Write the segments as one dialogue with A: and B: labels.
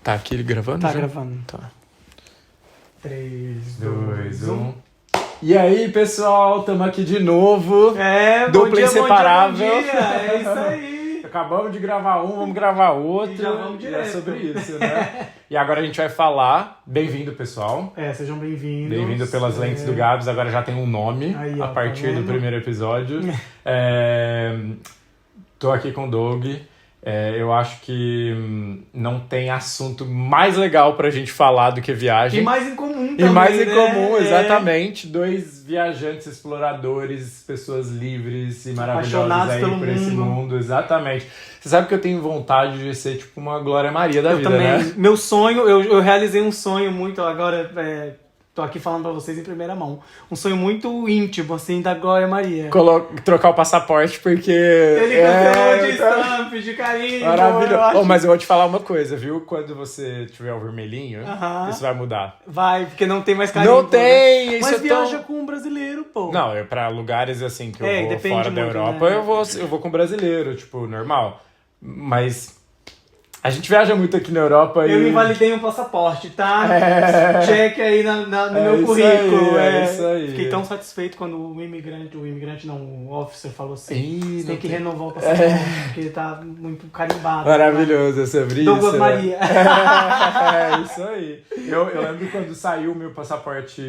A: Tá aqui gravando?
B: Tá
A: já?
B: gravando.
A: Tá.
B: 3,
A: 2, 1. E aí, pessoal, estamos aqui de novo.
B: Dupla
A: inseparável.
B: Bom dia, é isso aí.
A: Acabamos de gravar um, vamos gravar outro.
B: E já vamos direto.
A: É sobre isso, né? E agora a gente vai falar. Bem-vindo, pessoal.
B: Sejam bem-vindos.
A: Bem-vindo pelas lentes do Gabs. Agora já tem um nome
B: aí,
A: a partir do primeiro episódio. Tô aqui com o Doug. Eu acho que não tem assunto mais legal pra gente falar do que viagem.
B: E mais em comum também,
A: E mais em
B: né?
A: comum, exatamente. Dois viajantes, exploradores, pessoas livres e maravilhosas
B: Apaixonados
A: aí
B: pelo
A: por esse
B: mundo.
A: mundo. Exatamente. Você sabe que eu tenho vontade de ser tipo uma Glória Maria da vida,
B: também.
A: né?
B: Meu sonho, eu realizei um sonho muito, agora tô aqui falando pra vocês em primeira mão. Um sonho muito íntimo, assim, da Glória Maria.
A: Trocar o passaporte porque...
B: Ele cancelou de stamp, de carinho.
A: Maravilhoso. Mas eu vou te falar uma coisa, viu? Quando você tiver o vermelhinho, isso vai mudar.
B: Vai, porque não tem mais carinho.
A: Não tem!
B: Mas
A: isso
B: viaja com um brasileiro, pô.
A: Não, pra lugares assim que eu vou
B: depende
A: fora da
B: muito,
A: Europa,
B: né?
A: eu vou com brasileiro, tipo, normal. Mas a gente viaja muito aqui na Europa
B: Eu
A: e...
B: invalidei um passaporte, tá? Cheque aí no meu
A: isso
B: currículo.
A: aí, é isso aí.
B: Fiquei tão satisfeito quando o officer falou assim, você tem que
A: tem...
B: renovar o passaporte, porque tá muito carimbado.
A: Maravilhoso, é sobre isso.
B: Douglas Maria.
A: É isso aí. Eu lembro quando saiu o meu passaporte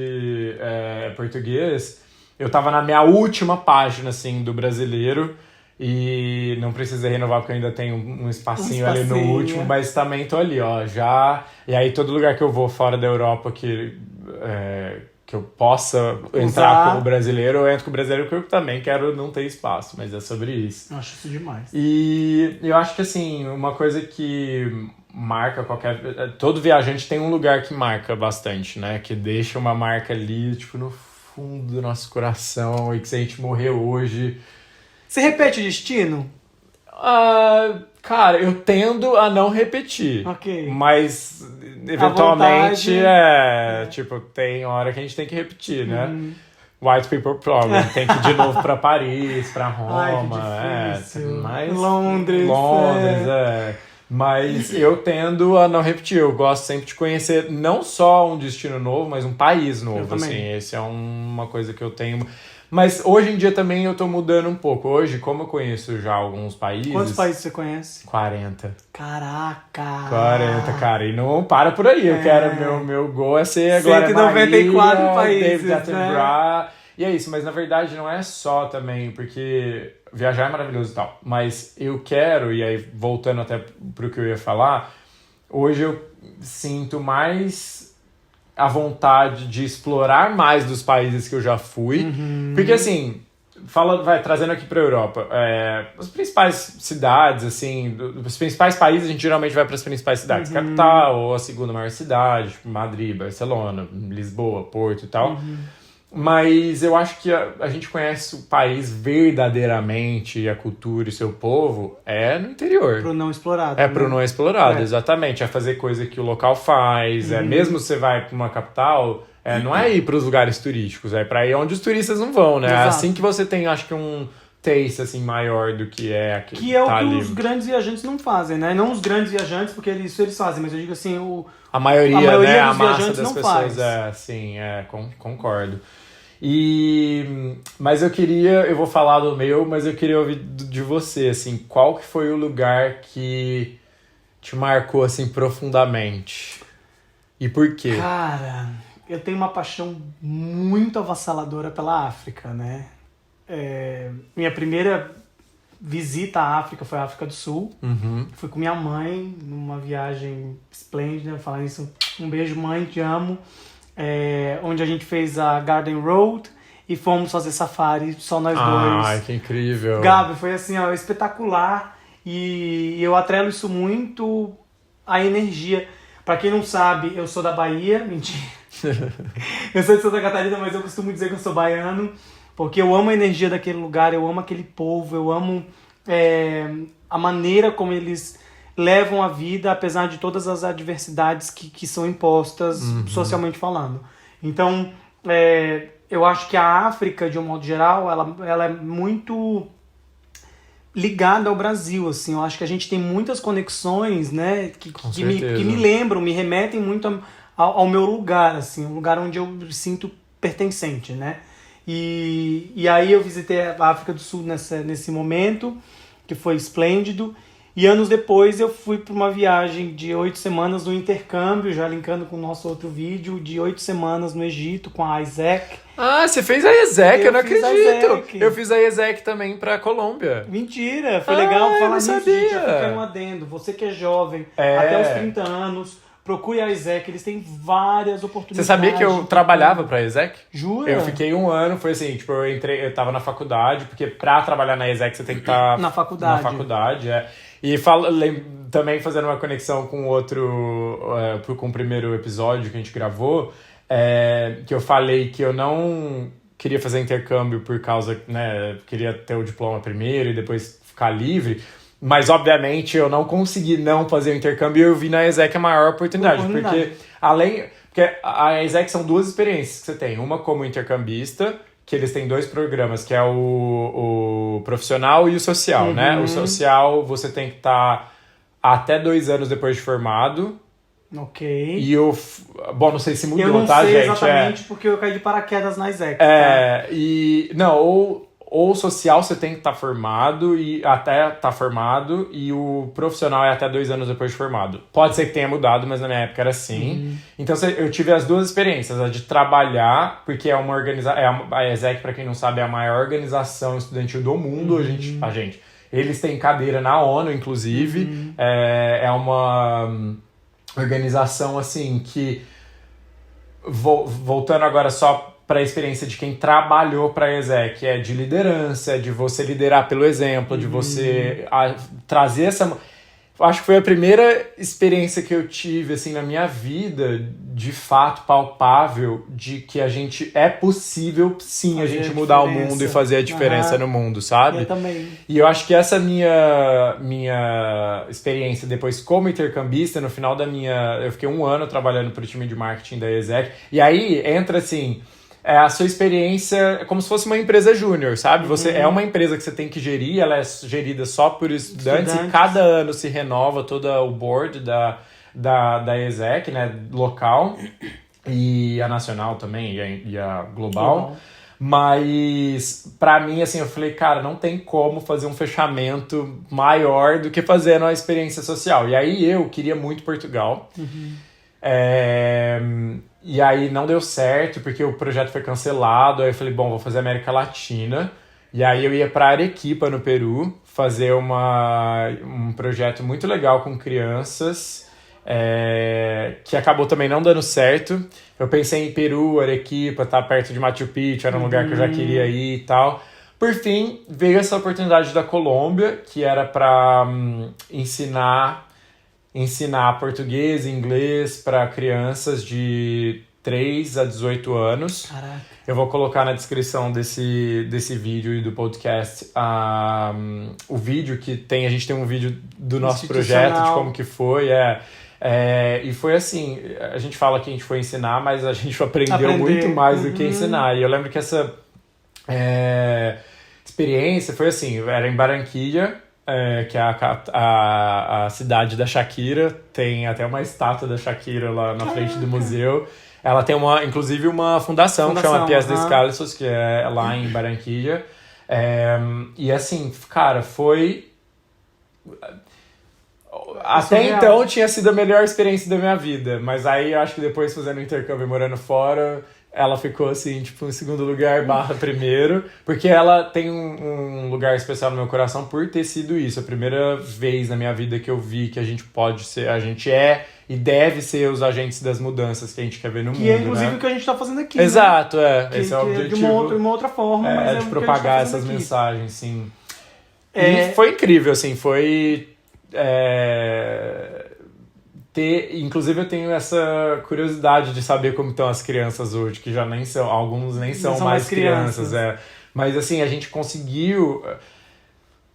A: português, eu tava na minha última página, assim, do brasileiro. E não precisei renovar porque eu ainda tenho um espacinho ali no último, mas também tô ali, ó, já... E aí todo lugar que eu vou fora da Europa que eu possa entrar como brasileiro, eu entro com o brasileiro porque eu também quero não ter espaço, mas é sobre isso.
B: Eu acho isso demais.
A: E eu acho que, assim, uma coisa que marca todo viajante tem um lugar que marca bastante, né? Que deixa uma marca ali, tipo, no fundo do nosso coração e que se a gente morrer hoje...
B: Você repete o destino?
A: Cara, eu tendo a não repetir.
B: Ok.
A: Mas, eventualmente, tipo, tem hora que a gente tem que repetir, né? White People Problem. Tem que ir de novo pra Paris, pra Roma.
B: Ai, que difícil.
A: Mas
B: Londres,
A: Mas eu tendo a não repetir. Eu gosto sempre de conhecer não só um destino novo, mas um país novo. Assim, esse é uma coisa que eu tenho... Mas hoje em dia também eu tô mudando um pouco. Hoje, como eu conheço já alguns países...
B: Quantos países você conhece?
A: 40.
B: Caraca!
A: 40, cara. E não para por aí. Eu quero... Meu goal é ser a Glória
B: 194
A: Maria,
B: países,
A: David Attenborough. E é isso. Mas, na verdade, não é só também... Porque viajar é maravilhoso e tal. Mas eu quero... E aí, voltando até pro que eu ia falar... Hoje eu sinto mais... a vontade de explorar mais dos países que eu já fui. Porque, assim, trazendo aqui pra Europa, as principais cidades, assim, os principais países, a gente geralmente vai para as principais cidades. Capital, ou a segunda maior cidade, tipo Madrid, Barcelona, Lisboa, Porto e tal. Mas eu acho que a gente conhece o país verdadeiramente, e a cultura e seu povo, no interior.
B: Pro não explorado.
A: Pro não explorado, exatamente. É fazer coisa que o local faz. Mesmo você vai pra uma capital, não é ir pros lugares turísticos, é pra ir onde os turistas não vão, né?
B: Exato.
A: Assim que você tem, acho que um taste, assim, maior do que é aquele
B: que é o que
A: ali.
B: os grandes viajantes não fazem, né? Não os grandes viajantes, porque isso eles fazem, mas eu digo assim,
A: a maioria, né? A
B: dos
A: massa
B: viajantes
A: das
B: não
A: pessoas,
B: faz.
A: Concordo. Mas eu vou falar do meu, mas eu queria ouvir de você, assim, qual que foi o lugar que te marcou, assim, profundamente? E por quê?
B: Cara, eu tenho uma paixão muito avassaladora pela África, né? Minha primeira visita à África foi à África do Sul. Fui com minha mãe numa viagem esplêndida, falar isso, um beijo, mãe, te amo. Onde a gente fez a Garden Road e fomos fazer safari, só nós dois.
A: Ai, que incrível.
B: Gabi, foi assim, ó, espetacular, e eu atrelo isso muito à energia. Pra quem não sabe, eu sou da Bahia, mentira. Eu sou de Santa Catarina, mas eu costumo dizer que eu sou baiano, porque eu amo a energia daquele lugar, eu amo aquele povo, eu amo a maneira como eles levam a vida, apesar de todas as adversidades que são impostas socialmente falando. Então, eu acho que a África, de um modo geral, ela é muito ligada ao Brasil, assim. Eu acho que a gente tem muitas conexões, né, que me lembram, me remetem muito ao meu lugar, assim, um lugar onde eu me sinto pertencente, né? E aí eu visitei a África do Sul nesse momento, que foi esplêndido. E anos depois eu fui para uma viagem de 8 semanas no intercâmbio, já linkando com o nosso outro vídeo, de 8 semanas no Egito com a Isaac.
A: Ah, você fez a ESEC, eu não acredito. Eu fiz a ESEC também pra Colômbia.
B: Mentira, foi legal falar nisso, gente. Eu fiquei um adendo. Você que é jovem, até os 30 anos, procure a ESEC, eles têm várias oportunidades.
A: Você sabia que eu trabalhava pra ESEC?
B: Jura?
A: Eu fiquei 1 ano, foi assim, tipo, eu tava na faculdade, porque pra trabalhar na ESEC você tem que estar
B: na faculdade.
A: E também fazendo uma conexão com com o primeiro episódio que a gente gravou, que eu falei que eu não queria fazer intercâmbio por causa, né, queria ter o diploma primeiro e depois ficar livre, mas obviamente eu não consegui não fazer o intercâmbio e eu vi na ESEC a maior oportunidade. Porque a ESEC são 2 experiências que você tem, uma como intercambista, que eles têm 2 programas, que é o profissional e o social, né? O social você tem que estar até 2 anos depois de formado.
B: Ok.
A: E bom, não sei se mudou,
B: eu não
A: tá,
B: sei
A: gente?
B: Exatamente, porque eu caí de paraquedas na Isaac.
A: Ou social você tem que estar formado e até estar formado, e o profissional é até 2 anos depois de formado. Pode ser que tenha mudado, mas na minha época era assim. Então eu tive as 2 experiências, a de trabalhar, porque é uma organização. A ESEC, para quem não sabe, é a maior organização estudantil do mundo. A gente. Eles têm cadeira na ONU, inclusive. É uma organização assim que, voltando agora só para a experiência de quem trabalhou para a ESEC, de liderança, de você liderar pelo exemplo, de você trazer essa... Acho que foi a primeira experiência que eu tive assim, na minha vida, de fato palpável, de que é possível sim a gente mudar o mundo e fazer a diferença no mundo, sabe?
B: Eu também.
A: E eu acho que essa minha experiência depois como intercambista, no final eu fiquei 1 ano trabalhando para o time de marketing da ESEC, e aí entra assim... a sua experiência é como se fosse uma empresa júnior, sabe? Você é uma empresa que você tem que gerir, ela é gerida só por estudantes. E cada ano se renova todo o board da ESEC, né? Local, e a nacional também, e a global. Mas, pra mim, assim, eu falei, cara, não tem como fazer um fechamento maior do que fazendo uma experiência social. E aí eu queria muito Portugal. E aí não deu certo, porque o projeto foi cancelado. Aí eu falei, bom, vou fazer América Latina. E aí eu ia para Arequipa, no Peru, fazer um projeto muito legal com crianças, que acabou também não dando certo. Eu pensei em Peru, Arequipa, tá perto de Machu Picchu, era um lugar que eu já queria ir e tal. Por fim, veio essa oportunidade da Colômbia, que era para ensinar português e inglês para crianças de 3 a 18 anos.
B: Caraca.
A: Eu vou colocar na descrição desse vídeo e do podcast o vídeo que tem. A gente tem um vídeo do nosso projeto, de como que foi. E foi assim, a gente fala que a gente foi ensinar, mas a gente aprendeu muito mais do que ensinar. E eu lembro que essa experiência foi assim, era em Barranquilla, que é a cidade da Shakira, tem até uma estátua da Shakira lá na frente do museu. Ela tem inclusive uma fundação que chama Pies Descalços, que é lá em Barranquilla. E assim, cara, foi... Até então tinha sido a melhor experiência da minha vida, mas aí eu acho que depois fazendo intercâmbio e morando fora, ela ficou assim, tipo, em segundo lugar / primeiro, porque ela tem um lugar especial no meu coração por ter sido isso. A primeira vez na minha vida que eu vi que a gente e deve ser os agentes das mudanças que a gente quer ver no mundo,
B: que é inclusive,
A: né?
B: o que a gente tá fazendo aqui.
A: Exato,
B: né?
A: Esse é o objetivo.
B: De uma outra forma, mas
A: de propagar essas mensagens, sim. E foi incrível, assim, foi... Inclusive eu tenho essa curiosidade de saber como estão as crianças hoje, que já nem são, alguns nem são mais crianças. Mas assim, a gente conseguiu,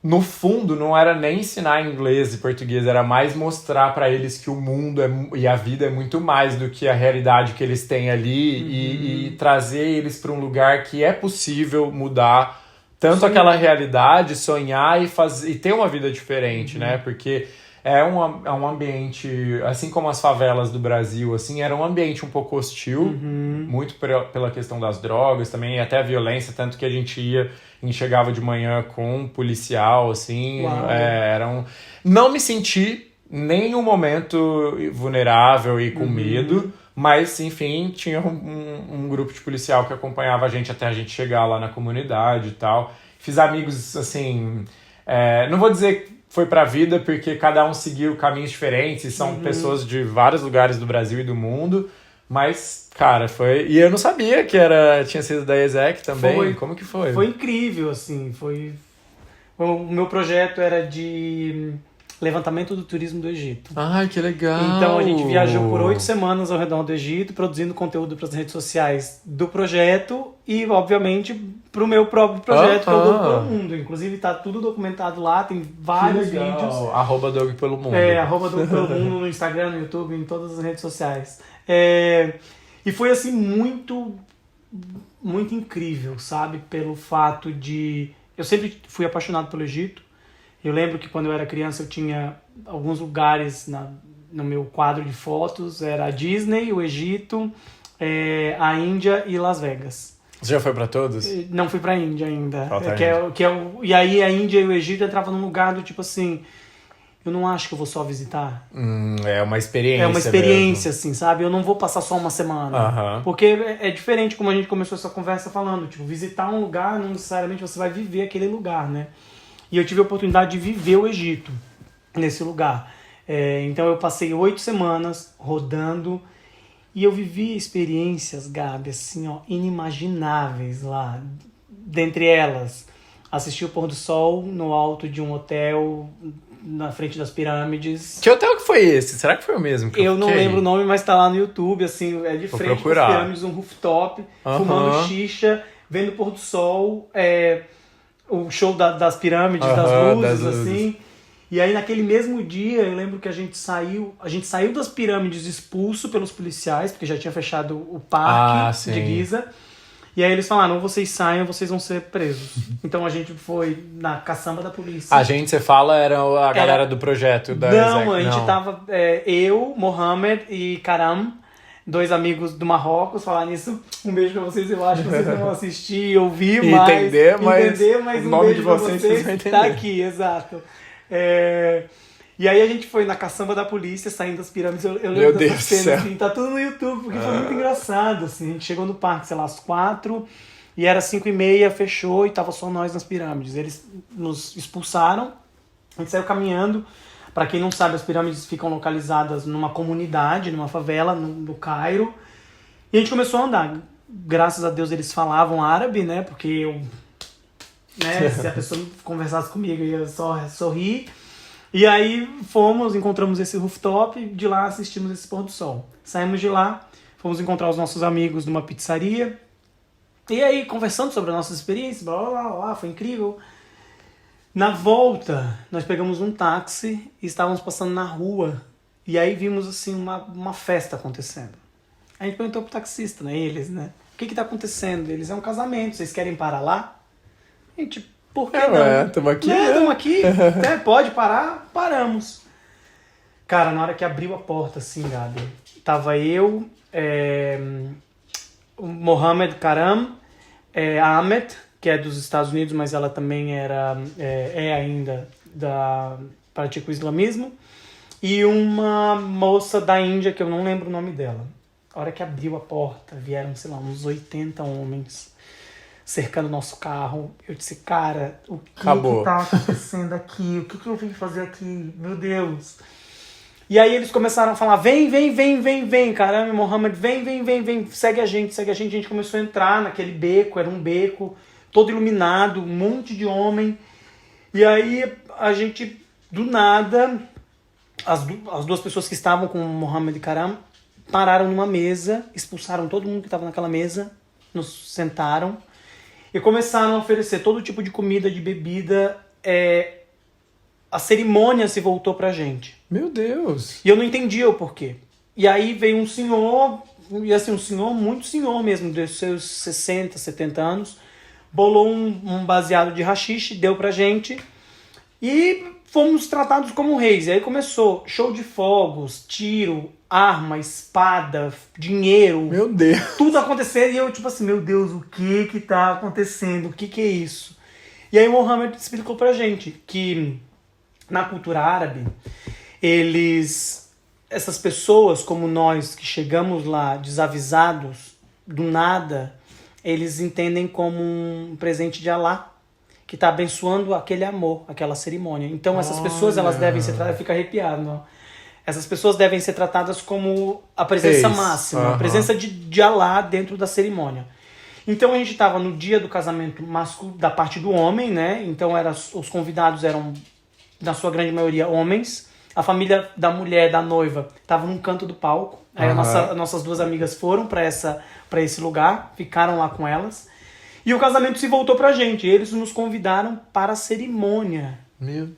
A: no fundo, não era nem ensinar inglês e português, era mais mostrar para eles que o mundo e a vida é muito mais do que a realidade que eles têm ali, e trazer eles para um lugar que é possível mudar tanto aquela realidade, sonhar e ter uma vida diferente, né? Porque é um ambiente, assim como as favelas do Brasil, assim, era um ambiente um pouco hostil, muito pela questão das drogas também, e até a violência, tanto que a gente chegava de manhã com um policial, assim, não me senti nenhum momento vulnerável e com medo, mas, enfim, tinha um grupo de policial que acompanhava a gente até a gente chegar lá na comunidade e tal. Fiz amigos, assim, não vou dizer que foi pra vida, porque cada um seguiu caminhos diferentes, e são pessoas de vários lugares do Brasil e do mundo, mas, cara, foi... E eu não sabia que tinha sido da ESEC também. Como que foi?
B: Foi incrível, assim, O meu projeto era de levantamento do turismo do Egito.
A: Ai, que legal!
B: Então a gente viajou por 8 semanas ao redor do Egito, produzindo conteúdo para as redes sociais do projeto e, obviamente, para o meu próprio projeto, que é o Doug pelo Mundo. Inclusive, tá tudo documentado lá, tem vários vídeos.
A: @Doug pelo Mundo.
B: @Doug pelo Mundo no Instagram, no YouTube, em todas as redes sociais. E foi, assim, muito, muito incrível, sabe? Pelo fato de... Eu sempre fui apaixonado pelo Egito. Eu lembro que quando eu era criança eu tinha alguns lugares no meu quadro de fotos. Era a Disney, o Egito, a Índia e Las Vegas.
A: Você já foi pra todos?
B: Não fui pra Índia ainda.
A: Falta
B: E aí a Índia e o Egito entravam num lugar do tipo assim... Eu não acho que eu vou só visitar.
A: É uma experiência.
B: É uma experiência,
A: mesmo.
B: Assim, sabe? Eu não vou passar só uma semana. Porque é diferente, como a gente começou essa conversa falando. Tipo, visitar um lugar, não necessariamente você vai viver aquele lugar, né? E eu tive a oportunidade de viver o Egito nesse lugar. Então eu passei 8 semanas rodando e eu vivi experiências, Gabi, assim, ó, inimagináveis lá. Dentre elas, assisti o pôr do sol no alto de um hotel na frente das pirâmides.
A: Que hotel que foi esse? Será que foi o mesmo que
B: eu não lembro o nome, mas tá lá no YouTube, assim, é de
A: Vou
B: frente
A: procurar.
B: das pirâmides, um rooftop, fumando xixa, vendo o pôr do sol, o show das pirâmides, das luzes, assim. E aí, naquele mesmo dia, eu lembro que a gente saiu das pirâmides expulso pelos policiais, porque já tinha fechado o parque de Giza. E aí eles falaram, ou vocês saiam, vocês vão ser presos. Então a gente foi na caçamba da polícia.
A: A gente, você fala, era a galera do projeto da
B: Não, a gente tava, eu, Mohamed e Karam, 2 amigos do Marrocos. Falar nisso, um beijo pra vocês. Eu acho que vocês não vão assistir e ouvir,
A: entender, mas
B: um
A: o nome
B: beijo
A: de vocês
B: pra
A: vocês vão entender.
B: Tá aqui, exato. E aí a gente foi na caçamba da polícia, saindo das pirâmides. Eu lembro dessa cena, assim, tá tudo no YouTube, porque foi muito engraçado, assim. A gente chegou no parque, sei lá, às 4, e era 5h30, fechou, e tava só nós nas pirâmides. Eles nos expulsaram, a gente saiu caminhando. Pra quem não sabe, as pirâmides ficam localizadas numa comunidade, numa favela, no Cairo. E a gente começou a andar. Graças a Deus eles falavam árabe, né? Porque eu... se a pessoa conversasse comigo, eu ia só sorrir. E aí encontramos esse rooftop, de lá assistimos esse pôr do sol. Saímos de lá, fomos encontrar os nossos amigos numa pizzaria. E aí, conversando sobre as nossas experiências, blá, blá, blá, blá, foi incrível. Na volta, nós pegamos um táxi e estávamos passando na rua. E aí vimos, assim, uma festa acontecendo. A gente perguntou pro taxista, né? Eles, né? O que tá acontecendo? Eles, é um casamento, vocês querem parar lá? A gente... Por que não?
A: Estamos aqui.
B: Estamos aqui. Pode parar? Paramos. Cara, na hora que abriu a porta, assim, Gabi, tava eu, o Mohamed Karam, a Ahmed, que é dos Estados Unidos, mas ela também ainda pratica o islamismo, e uma moça da Índia, que eu não lembro o nome dela. A hora que abriu a porta, vieram, sei lá, uns 80 homens cercando o nosso carro. Eu disse, cara, o que tá acontecendo aqui? O que eu vim fazer aqui? Meu Deus. E aí eles começaram a falar, vem, caramba, Mohamed, vem, segue a gente. A gente começou a entrar naquele beco, era um beco todo iluminado, um monte de homem. E aí a gente, do nada, as 2 pessoas que estavam com o Mohamed e Karam pararam numa mesa, expulsaram todo mundo que estava naquela mesa, nos sentaram, e começaram a oferecer todo tipo de comida, de bebida. A cerimônia se voltou pra gente.
A: Meu Deus!
B: E eu não entendia o porquê. E aí veio um senhor, e assim, muito senhor mesmo, dos seus 60, 70 anos, bolou um baseado de haxixe, deu pra gente e fomos tratados como reis. E aí começou show de fogos, tiro, arma, espada, dinheiro.
A: Meu Deus.
B: Tudo acontecendo e eu tipo assim, meu Deus, o que tá acontecendo? O que é isso? E aí o Mohammed explicou pra gente que na cultura árabe, essas pessoas como nós que chegamos lá desavisados, do nada, eles entendem como um presente de Alá, que está abençoando aquele amor, aquela cerimônia. Então essas pessoas, elas devem ser tratadas, fica arrepiado, não? Essas pessoas devem ser tratadas como a presença máxima, a presença de Alá dentro da cerimônia. Então a gente estava no dia do casamento masculino, da parte do homem, né? Então os convidados eram, na sua grande maioria, homens. A família da mulher, da noiva, estava num canto do palco. Aí nossas duas amigas foram para esse lugar, ficaram lá com elas. E o casamento se voltou pra gente. Eles nos convidaram para a cerimônia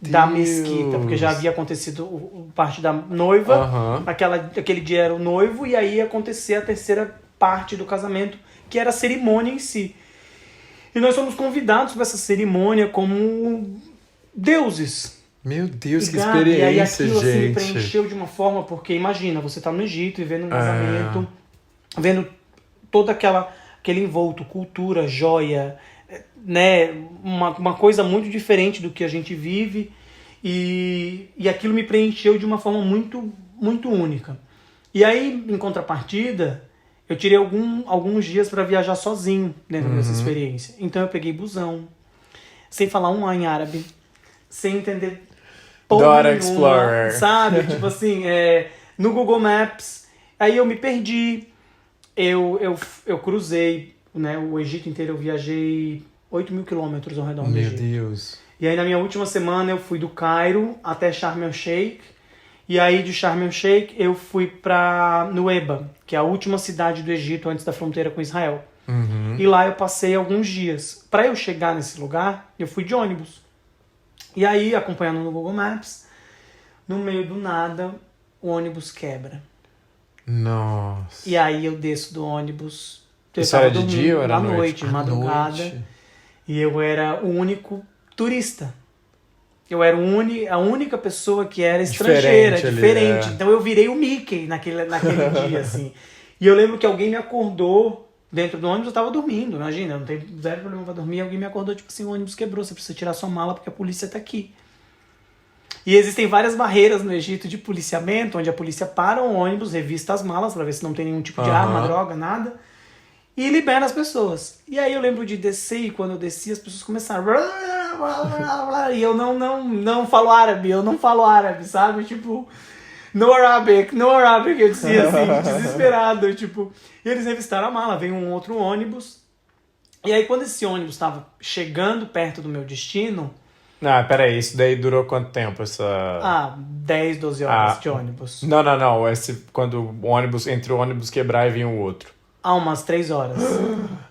B: da mesquita, porque já havia acontecido parte da noiva. Aquele dia era o noivo, e aí ia acontecer a terceira parte do casamento, que era a cerimônia em si. E nós fomos convidados para essa cerimônia como deuses.
A: Meu Deus, que experiência,
B: e aí aquilo,
A: gente.
B: Assim, me preencheu de uma forma, porque imagina, você tá no Egito e vendo um casamento, vendo todo aquele envolto, cultura, joia, né? Uma coisa muito diferente do que a gente vive, e aquilo me preencheu de uma forma muito, muito única. E aí, em contrapartida, eu tirei alguns dias para viajar sozinho dentro dessa experiência. Então eu peguei busão, sem falar um A em árabe, sem entender
A: Dora Explorer,
B: sabe? Tipo assim, no Google Maps. Aí eu me perdi. Eu cruzei, né, o Egito inteiro. Eu viajei 8.000 quilômetros ao redor do Egito.
A: Meu Deus.
B: E aí na minha última semana eu fui do Cairo até Sharm el-Sheikh. E aí de Sharm el-Sheikh eu fui pra Nueba, que é a última cidade do Egito antes da fronteira com Israel. E lá eu passei alguns dias. Para eu chegar nesse lugar, eu fui de ônibus. E aí, acompanhando no Google Maps, no meio do nada, o ônibus quebra.
A: Nossa.
B: E aí eu desço do ônibus.
A: Isso era de dia ou era
B: à noite? Madrugada.
A: Noite.
B: E eu era o único turista. Eu era a única pessoa que era estrangeira, diferente. Então eu virei o Mickey naquele dia, assim. E eu lembro que alguém me acordou dentro do ônibus, eu tava dormindo, imagina, não tem zero problema pra dormir. Alguém me acordou, tipo assim, o ônibus quebrou, você precisa tirar sua mala porque a polícia tá aqui. E existem várias barreiras no Egito de policiamento, onde a polícia para o ônibus, revista as malas pra ver se não tem nenhum tipo de arma, droga, nada, e libera as pessoas. E aí eu lembro de descer, e quando eu desci, as pessoas começaram... E eu não falo árabe, sabe? Tipo... No Arabic, eu dizia assim, desesperado, tipo... E eles revistaram a mala, veio um outro ônibus. E aí, quando esse ônibus estava chegando perto do meu destino...
A: Ah, peraí, isso daí durou quanto tempo, essa...
B: 10, 12 horas de ônibus.
A: Não, quando entre o ônibus quebrar e vir o outro.
B: Umas 3 horas.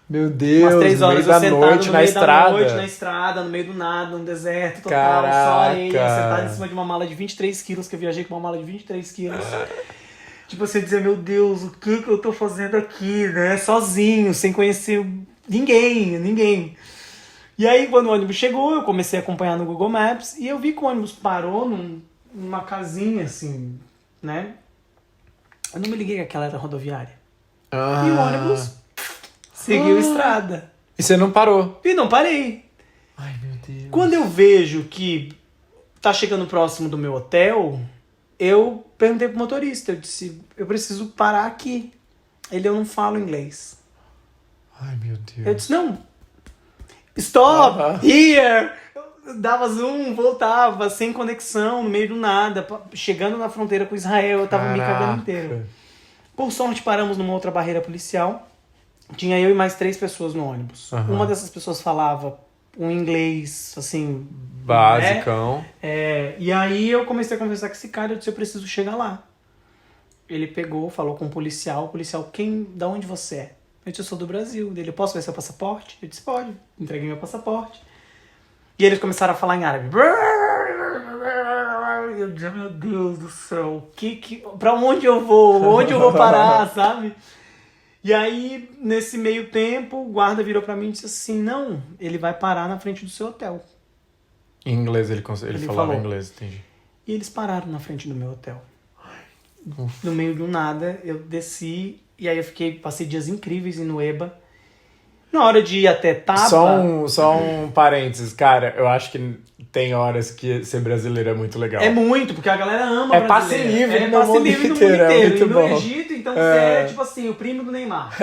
A: Meu Deus,
B: umas 3 horas
A: no meio da noite na estrada.
B: Na estrada, no meio do nada, no deserto total,
A: Caraca.
B: só areia, sentado em cima de uma mala de 23 quilos, que eu viajei com uma mala de 23 quilos. Tipo, você dizer, meu Deus, o que eu tô fazendo aqui, né? Sozinho, sem conhecer ninguém. E aí, quando o ônibus chegou, eu comecei a acompanhar no Google Maps, e eu vi que o ônibus parou numa casinha, assim, né? Eu não me liguei que aquela era rodoviária. E o ônibus seguiu a estrada.
A: E você não parou?
B: E não parei.
A: Ai, meu Deus.
B: Quando eu vejo que tá chegando próximo do meu hotel, eu perguntei pro motorista, eu disse, eu preciso parar aqui. Eu não falo inglês.
A: Ai, meu Deus.
B: Eu disse, não, stop, here. Eu dava zoom, voltava, sem conexão, no meio do nada, chegando na fronteira com Israel, eu tava me cagando inteiro. Por sorte, paramos numa outra barreira policial. Tinha eu e mais 3 pessoas no ônibus. Uma dessas pessoas falava um inglês, assim...
A: basicão.
B: E aí eu comecei a conversar com esse cara, eu disse, eu preciso chegar lá. Ele pegou, falou com o policial, da onde você é? Eu disse, eu sou do Brasil. Ele, posso ver seu passaporte? Eu disse, pode. Entreguei meu passaporte. E eles começaram a falar em árabe. Eu disse, meu Deus do céu, pra onde eu vou? Onde eu vou parar, sabe? E aí, nesse meio tempo, o guarda virou pra mim e disse assim, não, ele vai parar na frente do seu hotel.
A: Em inglês ele falava
B: falou.
A: inglês, entendi.
B: E eles pararam na frente do meu hotel. No meio do nada, eu desci e aí eu passei dias incríveis em Nueva. Na hora de ir até Taba...
A: Só um parênteses, cara, eu acho que tem horas que ser brasileiro é muito legal.
B: É muito, porque a galera ama
A: brasileiro. Passe livre no mundo inteiro.
B: É muito
A: e no
B: bom. Egito, então você é tipo assim, o primo do Neymar.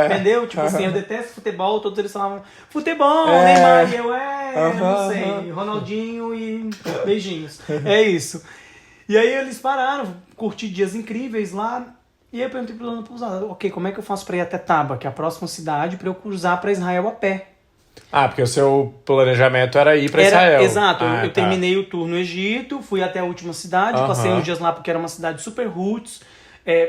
B: Entendeu? Tipo assim, eu detesto futebol, todos eles falavam futebol, Neymar, e eu não sei, Ronaldinho e beijinhos. É isso. E aí eles pararam, curti dias incríveis lá. E aí eu perguntei pro dono da pousada, ok, como é que eu faço pra ir até Taba, que é a próxima cidade, pra eu cruzar pra Israel a pé?
A: Porque o seu planejamento era ir pra Israel.
B: Exato, eu terminei o tour no Egito, fui até a última cidade, passei uns dias lá porque era uma cidade super roots,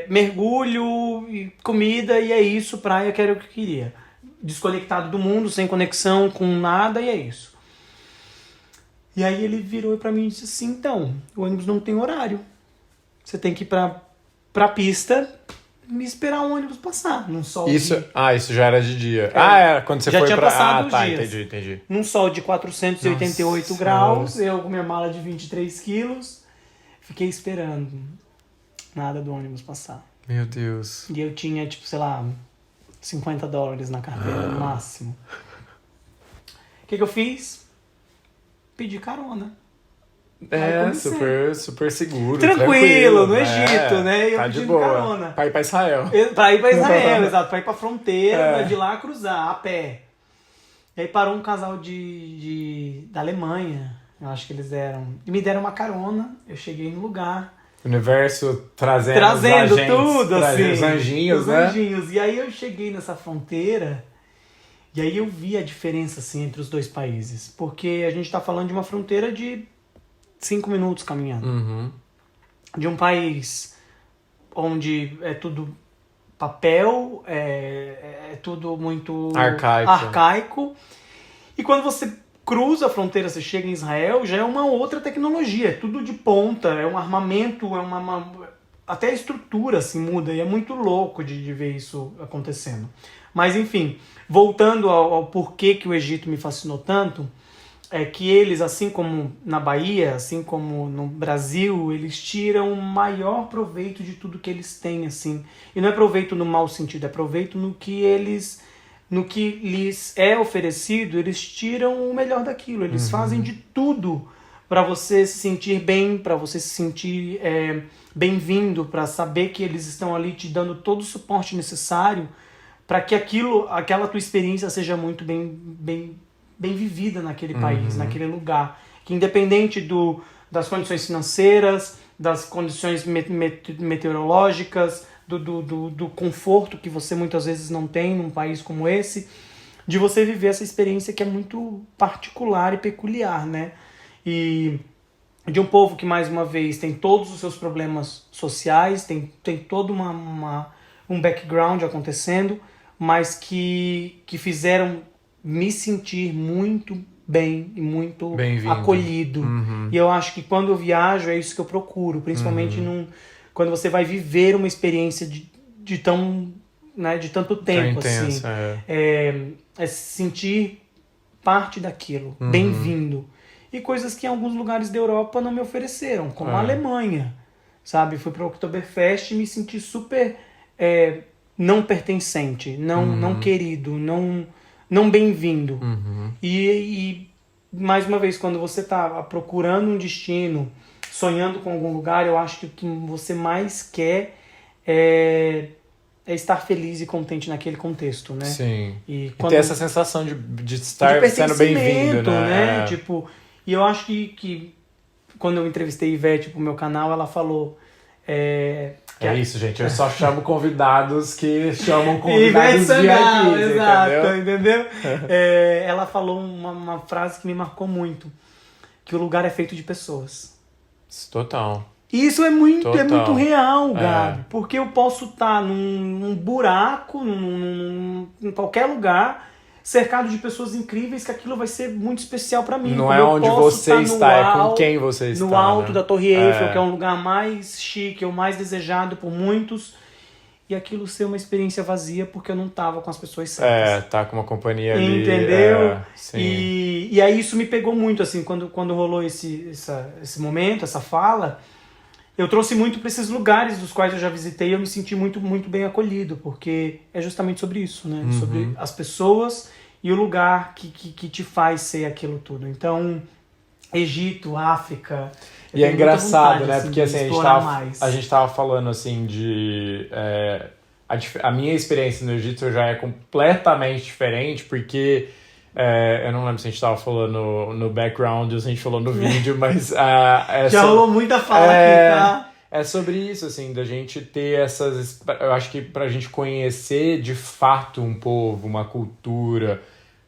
B: mergulho, comida, e é isso, praia, que era o que eu queria. Desconectado do mundo, sem conexão com nada, e é isso. E aí ele virou pra mim e disse assim, então, o ônibus não tem horário, você tem que ir pra pista me esperar o ônibus passar num sol
A: isso já era de dia. Quando você
B: já
A: foi
B: tinha
A: pra...
B: passado os dias.
A: Entendi.
B: Num sol de 488 graus, eu com minha mala de 23 quilos, fiquei esperando nada do ônibus passar.
A: Meu Deus.
B: E eu tinha, tipo, sei lá, $50 na carteira, no máximo. O que eu fiz? Pedi carona.
A: Super seguro.
B: Tranquilo, no Egito, né? Eu
A: tá
B: pedi
A: de boa.
B: carona.
A: Pra ir pra Israel.
B: Pra ir pra Israel, exato. Pra ir pra fronteira, de lá cruzar, a pé. E aí parou um casal da Alemanha, eu acho que eles eram. E me deram uma carona, eu cheguei no lugar.
A: O universo trazendo os agentes,
B: tudo, assim.
A: Os anjinhos, né?
B: Os anjinhos. E aí eu cheguei nessa fronteira... E aí eu vi a diferença, assim, entre os dois países. Porque a gente tá falando de uma fronteira de 5 minutos caminhando.
A: Uhum.
B: De um país onde é tudo papel, é tudo muito arcaico. E quando você cruza a fronteira, você chega em Israel, já é uma outra tecnologia. É tudo de ponta, é um armamento, até a estrutura assim, muda. E é muito louco de ver isso acontecendo. Mas enfim, voltando ao porquê que o Egito me fascinou tanto, é que eles, assim como na Bahia, assim como no Brasil, eles tiram o maior proveito de tudo que eles têm, assim. E não é proveito no mau sentido, é proveito no que lhes é oferecido, eles tiram o melhor daquilo. Eles fazem de tudo para você se sentir bem, para você se sentir bem-vindo, para saber que eles estão ali te dando todo o suporte necessário para que aquela tua experiência seja muito bem vivida naquele país, naquele lugar. Que independente das condições financeiras, das condições meteorológicas, do conforto que você muitas vezes não tem num país como esse, de você viver essa experiência que é muito particular e peculiar, né? E de um povo que, mais uma vez, tem todos os seus problemas sociais, tem todo um background acontecendo, mas que fizeram me sentir muito bem e muito acolhido. E eu acho que quando eu viajo é isso que eu procuro, principalmente quando você vai viver uma experiência de tanto tempo,
A: intensa,
B: assim. É se sentir parte daquilo, bem-vindo. E coisas que em alguns lugares da Europa não me ofereceram, como a Alemanha, sabe? Fui para o Oktoberfest e me senti super não pertencente, não querido, não bem-vindo. E mais uma vez, quando você está procurando um destino, sonhando com algum lugar, eu acho que o que você mais quer é estar feliz e contente naquele contexto, né?
A: Sim.
B: E
A: ter essa sensação de estar sendo bem-vindo, né?
B: Tipo, e eu acho que quando eu entrevistei a Ivete pro meu canal, ela falou...
A: isso, gente. Eu só chamo convidados que chamam convidados VIP,
B: exato, entendeu? Ela falou uma frase que me marcou muito. Que o lugar é feito de pessoas.
A: Total.
B: E isso é muito real, Gabi. Porque eu posso estar num buraco, em qualquer lugar, cercado de pessoas incríveis, que aquilo vai ser muito especial pra mim.
A: Não é onde você está, é com quem você está.
B: No alto da Torre Eiffel, que é um lugar mais chique, é o mais desejado por muitos. e aquilo ser uma experiência vazia porque eu não tava com as pessoas certas.
A: Tá com uma companhia ali.
B: Entendeu?
A: Sim.
B: E aí isso me pegou muito, assim, quando rolou esse momento, essa fala, eu trouxe muito para esses lugares dos quais eu já visitei e eu me senti muito, muito bem acolhido, porque é justamente sobre isso, né? Sobre as pessoas e o lugar que te faz ser aquilo tudo. Então, Egito, África...
A: E é engraçado, né? Porque assim, a gente tava falando assim de... a minha experiência no Egito já é completamente diferente, porque... eu não lembro se a gente tava falando no background ou se a gente falou no vídeo, mas...
B: já rolou muita fala aqui, tá?
A: É sobre isso, assim, da gente ter essas... Eu acho que pra gente conhecer de fato um povo, uma cultura...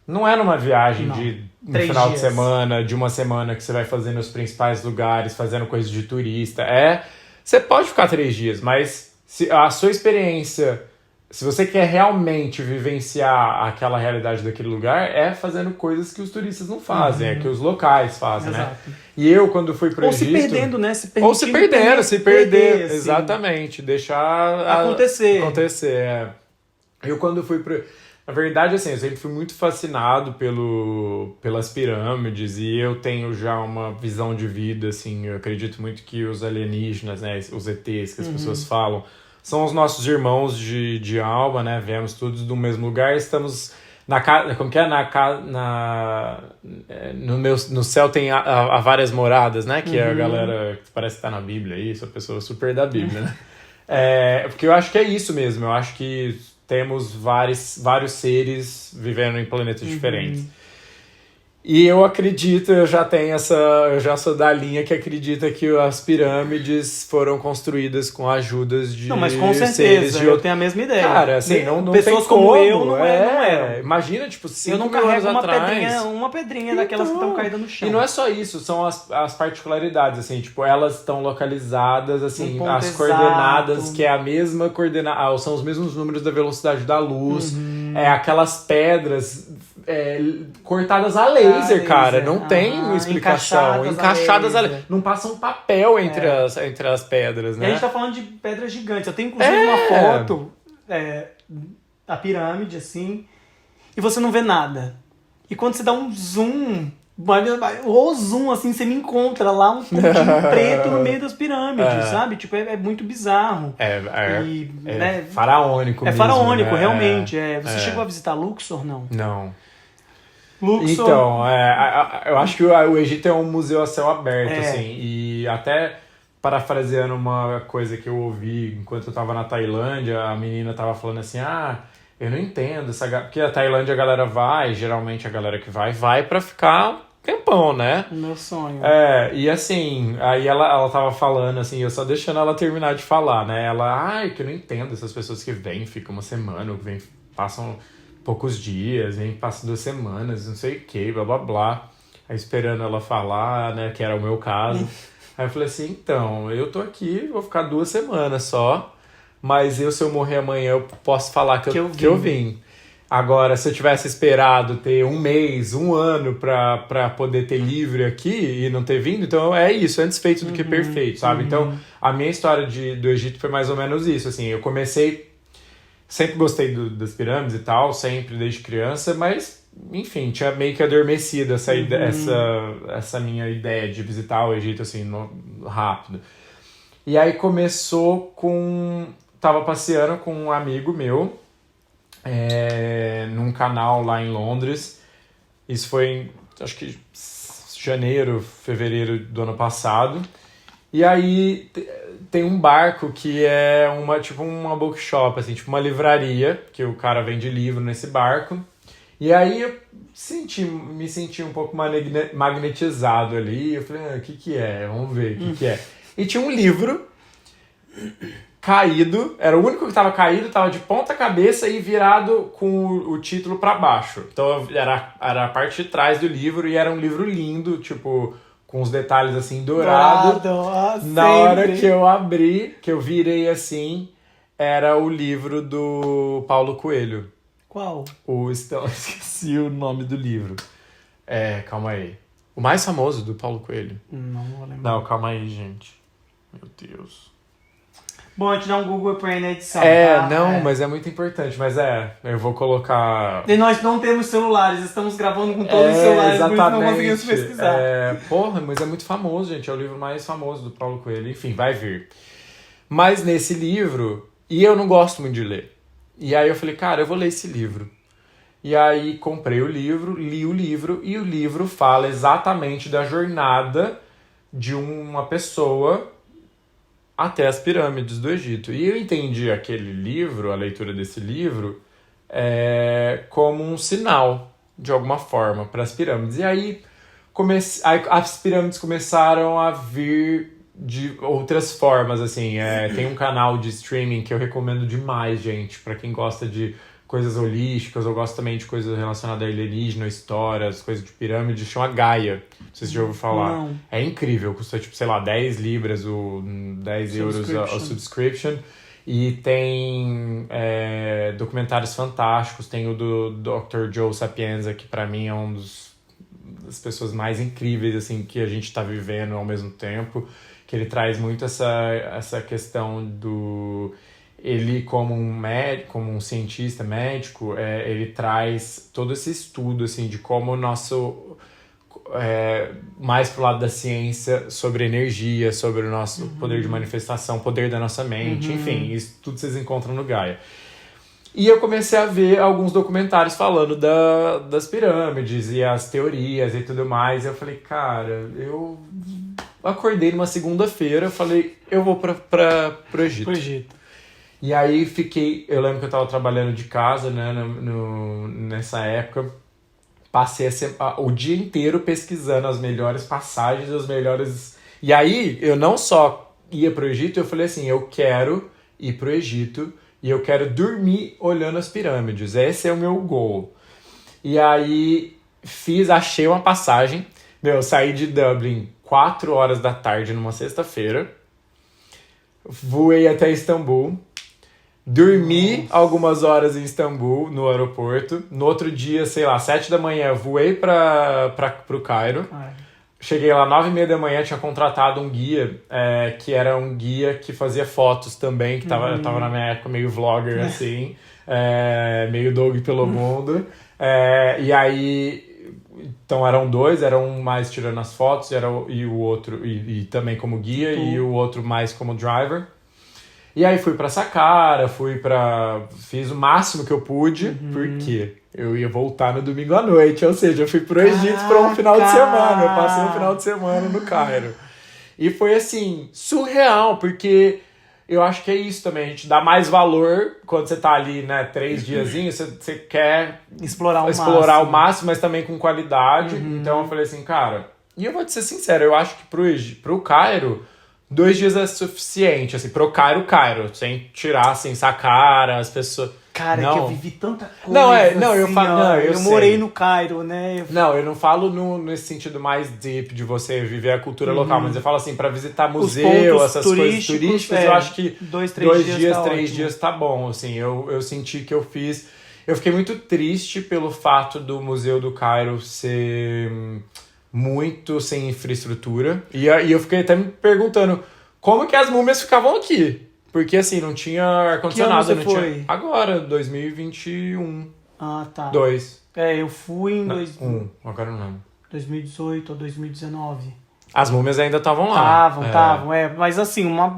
A: Não é numa viagem de um
B: 3
A: final
B: dias.
A: de semana, de uma semana que você vai fazer nos principais lugares, fazendo coisas de turista. Você pode ficar 3 dias, mas se a sua experiência, se você quer realmente vivenciar aquela realidade daquele lugar, é fazendo coisas que os turistas não fazem, é que os locais fazem,
B: Exato.
A: né? E eu, quando fui pro Egito...
B: Ou se perdendo, né? Se
A: perder,
B: assim.
A: Exatamente. Deixar...
B: Acontecer.
A: Eu, quando fui pro... Na verdade, assim, eu sempre fui muito fascinado pelas pirâmides e eu tenho já uma visão de vida, assim, eu acredito muito que os alienígenas, né, os ETs que as pessoas falam, são os nossos irmãos de alma, né, viemos todos do mesmo lugar, estamos na casa, como que é? No céu tem há várias moradas, né, que é a galera que parece que tá na Bíblia, isso, a pessoa super da Bíblia, né. Porque eu acho que é isso mesmo, eu acho que temos vários seres vivendo em planetas diferentes. E eu acredito, eu já sou da linha que acredita que as pirâmides foram construídas com ajudas de
B: Não, mas com
A: seres
B: certeza,
A: de
B: eu tenho a mesma ideia.
A: Cara, assim, não
B: pessoas
A: tem
B: como
A: como.
B: eu não eram.
A: Imagina, tipo, 5
B: Eu não
A: mil anos
B: carrego
A: atrás.
B: uma pedrinha daquelas que estão caídas no chão.
A: E não é só isso, são as particularidades, assim, tipo, elas estão localizadas, assim, as
B: exato.
A: coordenadas, que é a mesma coordenada, são os mesmos números da velocidade da luz, aquelas pedras cortadas a laser, cara, não tem explicação, encaixadas a laser. Não passa um papel entre as pedras, né?
B: E a gente tá falando de pedras gigantes, eu tenho inclusive uma foto da pirâmide, assim, e você não vê nada. E quando você dá um zoom, assim, você me encontra lá um pontinho preto no meio das pirâmides, sabe? Tipo, é muito bizarro.
A: Faraônico mesmo.
B: É faraônico,
A: né?
B: realmente. Você chegou a visitar Luxor, não?
A: Não.
B: Luxor...
A: Então, eu acho que o Egito é um museu a céu aberto, assim, e até parafraseando uma coisa que eu ouvi enquanto eu tava na Tailândia, a menina tava falando assim, eu não entendo, porque a Tailândia a galera vai, geralmente a galera que vai pra ficar tempão, né?
B: Meu sonho.
A: E assim, aí ela tava falando, assim, eu só deixando ela terminar de falar, né? Ela, que eu não entendo essas pessoas que vêm, ficam uma semana, passam poucos dias, passam 2 semanas, não sei o que, blá blá blá. Aí esperando ela falar, né, que era o meu caso. Aí eu falei assim, então, eu tô aqui, vou ficar 2 semanas só, mas se eu morrer amanhã, eu posso falar que eu vim. Agora, se eu tivesse esperado ter 1 mês, 1 ano pra poder ter livre aqui e não ter vindo, então é isso, antes feito do que perfeito, sabe? Então, a minha história do Egito foi mais ou menos isso, assim, eu comecei, sempre gostei das pirâmides e tal, sempre desde criança, mas, enfim, tinha meio que adormecido essa minha ideia de visitar o Egito, assim, rápido. E aí começou tava passeando com um amigo meu, num canal lá em Londres. Isso foi acho que janeiro, fevereiro do ano passado. E aí tem um barco que é tipo uma bookshop, assim, tipo uma livraria, que o cara vende livro nesse barco. E aí eu me senti um pouco magnetizado ali. Eu falei, o que é? Vamos ver o que é. E tinha um livro caído, era o único que estava caído, estava de ponta cabeça e virado com o título para baixo. Então era a parte de trás do livro e era um livro lindo, tipo, com os detalhes assim dourado. Na hora que eu abri, que eu virei assim, era o livro do Paulo Coelho.
B: Qual?
A: Esqueci o nome do livro. Calma aí. O mais famoso do Paulo Coelho.
B: Não vou lembrar.
A: Não, calma aí, gente. Meu Deus.
B: Bom, a gente dá um Google e põe aí na edição, tá?
A: Não, mas é muito importante. Mas eu vou colocar...
B: E nós não temos celulares, estamos gravando com todos os celulares,
A: exatamente.
B: por isso não conseguimos pesquisar.
A: Porra, mas é muito famoso, gente. É o livro mais famoso do Paulo Coelho. Enfim, vai vir. Mas nesse livro... E eu não gosto muito de ler. E aí eu falei, cara, eu vou ler esse livro. E aí comprei o livro, li o livro, e o livro fala exatamente da jornada de uma pessoa até as pirâmides do Egito. E eu entendi aquele livro, a leitura desse livro, como um sinal, de alguma forma, para as pirâmides. E aí as pirâmides começaram a vir de outras formas, assim. Tem um canal de streaming que eu recomendo demais, gente, para quem gosta de coisas holísticas, ou gosta também de coisas relacionadas a alienígena, histórias, coisas de pirâmide, chama Gaia. Não sei se você já ouviu falar.
B: Não.
A: É incrível, custa tipo, sei lá, 10 libras ou 10 euros a subscription. E tem documentários fantásticos, tem o do Dr. Joe Sapienza, que pra mim é um das pessoas mais incríveis assim, que a gente tá vivendo ao mesmo tempo, que ele traz muito essa questão do... Ele, como um médico, como um cientista médico, ele traz todo esse estudo assim, de como o nosso... mais pro lado da ciência, sobre energia, sobre o nosso poder de manifestação, poder da nossa mente, enfim, isso tudo vocês encontram no Gaia. E eu comecei a ver alguns documentários falando das pirâmides e as teorias e tudo mais, e eu falei, cara, eu acordei numa segunda-feira, eu falei, eu vou pro Egito. E aí eu lembro que eu tava trabalhando de casa, né, nessa época, passei o dia inteiro pesquisando as melhores passagens, os melhores... E aí, eu não só ia pro Egito, eu falei assim, eu quero ir pro Egito e eu quero dormir olhando as pirâmides. Esse é o meu goal. E aí, achei uma passagem. Eu saí de Dublin 4 horas da tarde numa sexta-feira. Voei até Istambul. Dormi algumas horas em Istambul, no aeroporto. No outro dia, sei lá, 7 da manhã, voei pro Cairo. Cheguei lá 9h30 da manhã, tinha contratado um guia, que era um guia que fazia fotos também, que tava na minha época meio vlogger, assim, meio Doug pelo mundo. E aí, então eram dois, era um mais tirando as fotos, e o outro, e também como guia, e o outro mais como driver. E aí fui pra Saqqara, fiz o máximo que eu pude, porque eu ia voltar no domingo à noite, ou seja, eu fui pro Egito pra um final de semana, eu passei um final de semana no Cairo. E foi assim, surreal, porque eu acho que é isso também, a gente dá mais valor quando você tá ali, né, 3 diazinhos, você quer explorar o máximo, mas também com qualidade. Então eu falei assim, cara, e eu vou te ser sincero, eu acho que pro Cairo... 2 dias é suficiente, assim, pro Cairo, sem tirar, assim, Saqqara, as pessoas...
B: Cara, é que eu vivi tanta coisa. Eu morei no Cairo, né?
A: Eu não falo nesse sentido mais deep de você viver a cultura local, mas eu falo assim, pra visitar museu, essas coisas turísticas, eu acho que 2 dias, 3 dias tá bom, assim, eu senti que eu fiz... Eu fiquei muito triste pelo fato do Museu do Cairo ser... muito sem infraestrutura. E eu fiquei até me perguntando como que as múmias ficavam aqui. Porque assim, não tinha ar-condicionado.
B: Que ano você foi?
A: Agora, 2021.
B: Ah, tá.
A: 2.
B: Eu fui em...
A: Agora não lembro.
B: 2018 ou 2019.
A: As múmias ainda estavam lá.
B: Estavam. Mas assim, uma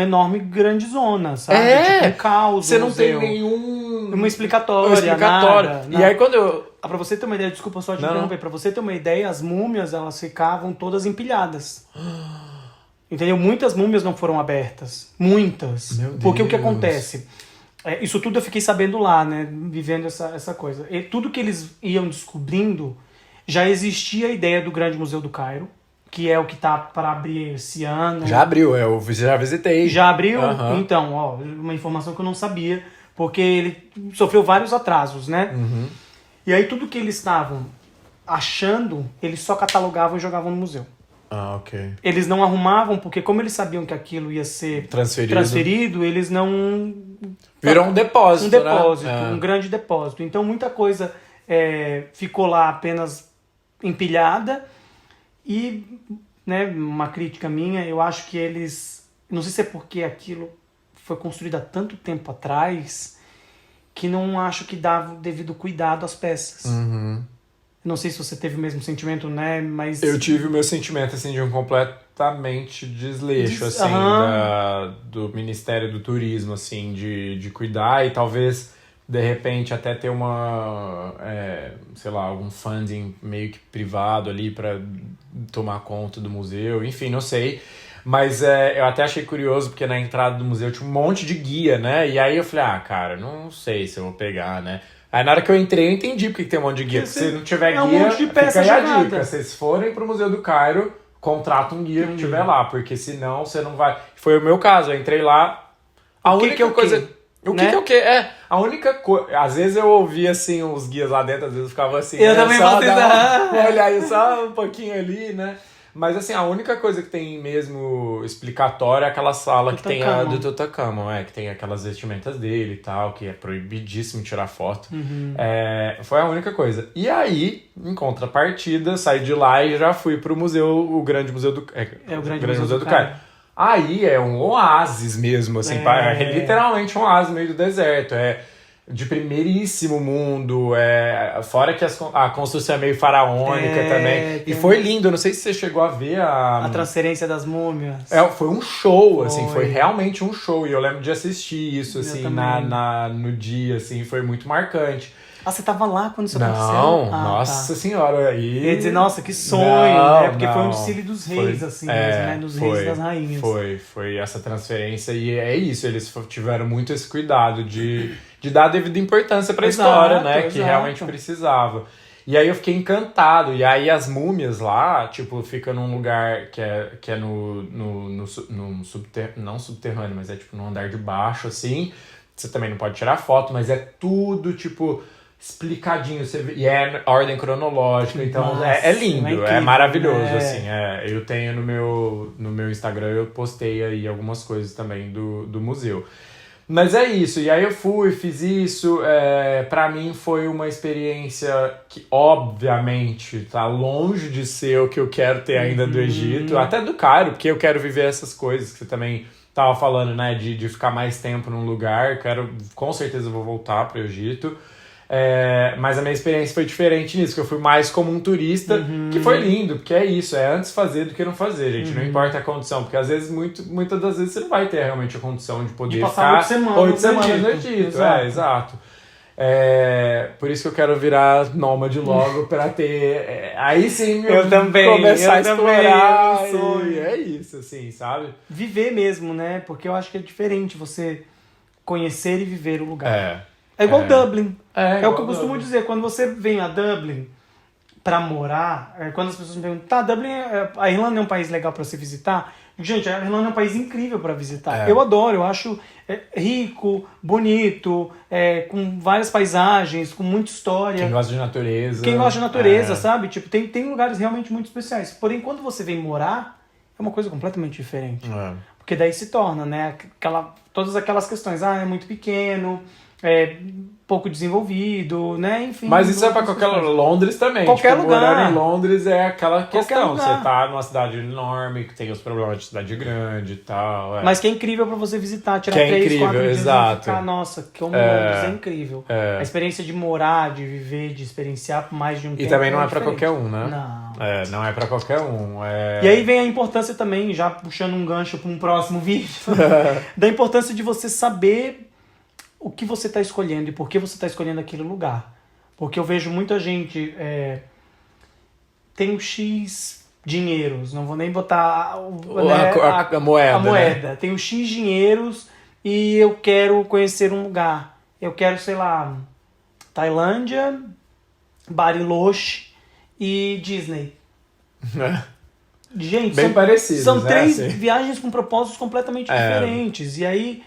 B: enorme grande zona, sabe? Tipo um caos.
A: Você não tem nenhum...
B: explicatória. Nada.
A: E aí quando eu...
B: Pra você ter uma ideia, desculpa só te interromper, pra você ter uma ideia, as múmias, elas ficavam todas empilhadas. Entendeu? Muitas múmias não foram abertas. Muitas.
A: Meu Deus.
B: Porque o que acontece? Isso tudo eu fiquei sabendo lá, né? Vivendo essa coisa. E tudo que eles iam descobrindo, já existia a ideia do Grande Museu do Cairo, que é o que tá para abrir esse ano.
A: Já abriu, eu já visitei.
B: Já abriu? Então, uma informação que eu não sabia, porque ele sofreu vários atrasos, né? E aí tudo que eles estavam achando, eles só catalogavam e jogavam no museu.
A: Ok.
B: Eles não arrumavam, porque como eles sabiam que aquilo ia ser transferido eles não...
A: Virou um depósito,
B: né? Um grande depósito. Então muita coisa ficou lá apenas empilhada e, né, uma crítica minha, eu acho que eles... Não sei se é porque aquilo foi construída há tanto tempo atrás que não acho que dava o devido cuidado às peças. Não sei se você teve o mesmo sentimento, né? Mas
A: Eu tive o meu sentimento, assim, de um completamente desleixo, assim, do Ministério do Turismo, assim, de cuidar e talvez, de repente, até ter sei lá, algum funding meio que privado ali para tomar conta do museu, enfim, não sei. Mas eu até achei curioso, porque na entrada do museu tinha um monte de guia, né? E aí eu falei, cara, não sei se eu vou pegar, né? Aí na hora que eu entrei, eu entendi porque tem um monte de guia. Porque se não tiver guia,
B: um monte de peça
A: fica aí a
B: jogada.
A: dica. Se vocês forem pro Museu do Cairo, contrata um guia que tiver lá, porque senão você não vai... Foi o meu caso, eu entrei lá, a única coisa... O que é o quê? A única coisa... Às vezes eu ouvia, assim, os guias lá dentro, às vezes eu ficava assim...
B: Eu também
A: só
B: vou
A: olhar aí só um pouquinho ali, né? Mas, assim, a única coisa que tem mesmo explicatória é aquela sala que tem a do Tutankhamon, que tem aquelas vestimentas dele e tal, que é proibidíssimo tirar foto. Foi a única coisa. E aí, em contrapartida, saí de lá e já fui pro museu, o Grande Museu do...
B: o Grande Museu do Cairo.
A: Aí é um oásis mesmo, assim, é literalmente um oásis no meio do deserto, de primeiríssimo mundo, fora que a construção é meio faraônica também. E foi lindo, eu não sei se você chegou a ver
B: a transferência das múmias.
A: Foi um show, assim, foi realmente um show. E eu lembro de assistir isso, assim, no dia, assim, foi muito marcante.
B: Você tava lá quando isso aconteceu?
A: Não, nossa senhora.
B: E... Eu ia dizer, nossa, que sonho, né? Porque foi um desfile dos reis, assim, mesmo, né? Dos reis e das rainhas.
A: Foi essa transferência e é isso, eles tiveram muito esse cuidado de dar a devida importância pra história, né? Que realmente precisava. E aí eu fiquei encantado. E aí as múmias lá, tipo, fica num lugar que é no subterrâneo, não subterrâneo, mas é tipo no andar de baixo, assim. Você também não pode tirar foto, mas é tudo, tipo... explicadinho, e é ordem cronológica, então
B: Nossa,
A: é lindo,
B: incrível,
A: é maravilhoso, assim, eu tenho no meu Instagram, eu postei aí algumas coisas também do museu. Mas é isso, e aí eu fiz isso, pra mim foi uma experiência que, obviamente, tá longe de ser o que eu quero ter ainda do Egito, até do Cairo, porque eu quero viver essas coisas que você também tava falando, né, de ficar mais tempo num lugar, com certeza vou voltar pro Egito. Mas a minha experiência foi diferente nisso, que eu fui mais como um turista, que foi lindo, porque é isso, é antes fazer do que não fazer, gente, não importa a condição, porque às vezes, muitas das vezes você não vai ter realmente a condição de poder ficar 8 semanas no Egito, exato. Por isso que eu quero virar nômade logo, pra ter, aí sim
B: eu também,
A: começar a explorar, e é isso, assim, sabe?
B: Viver mesmo, né, porque eu acho que é diferente você conhecer e viver o lugar. É igual Dublin. É o que eu costumo dizer. Quando você vem a Dublin pra morar, quando as pessoas me perguntam, Dublin, a Irlanda é um país legal pra você visitar? Gente, a Irlanda é um país incrível pra visitar. Eu adoro, eu acho rico, bonito, com várias paisagens, com muita história.
A: Quem gosta de natureza.
B: Quem gosta de natureza, sabe? Tipo, tem lugares realmente muito especiais. Porém, quando você vem morar, é uma coisa completamente diferente. Porque daí se torna, né? Todas aquelas questões. É muito pequeno... pouco desenvolvido, né? Enfim.
A: Mas isso é pra qualquer lugar. Londres também.
B: Qualquer lugar.
A: Morar em Londres é aquela questão.
B: Lugar.
A: Você tá numa cidade enorme, que tem os problemas de cidade grande e tal.
B: Mas que é incrível pra você visitar, tirar
A: que
B: 3, 4 dias
A: exato.
B: E ficar, nossa, que Londres é incrível. A experiência de morar, de viver, de experienciar por mais de um tempo.
A: E também não é pra qualquer um, né?
B: Não.
A: Não é pra qualquer um.
B: E aí vem a importância também, já puxando um gancho pra um próximo vídeo, da importância de você saber o que você está escolhendo e por que você está escolhendo aquele lugar. Porque eu vejo muita gente... tem um X dinheiros, não vou nem botar
A: a moeda.
B: A moeda. Né? Tem um X dinheiros e eu quero conhecer um lugar. Eu quero, sei lá, Tailândia, Bariloche e Disney. Gente,
A: bem parecidos,
B: são
A: né?
B: 3 viagens com propósitos completamente diferentes. E aí,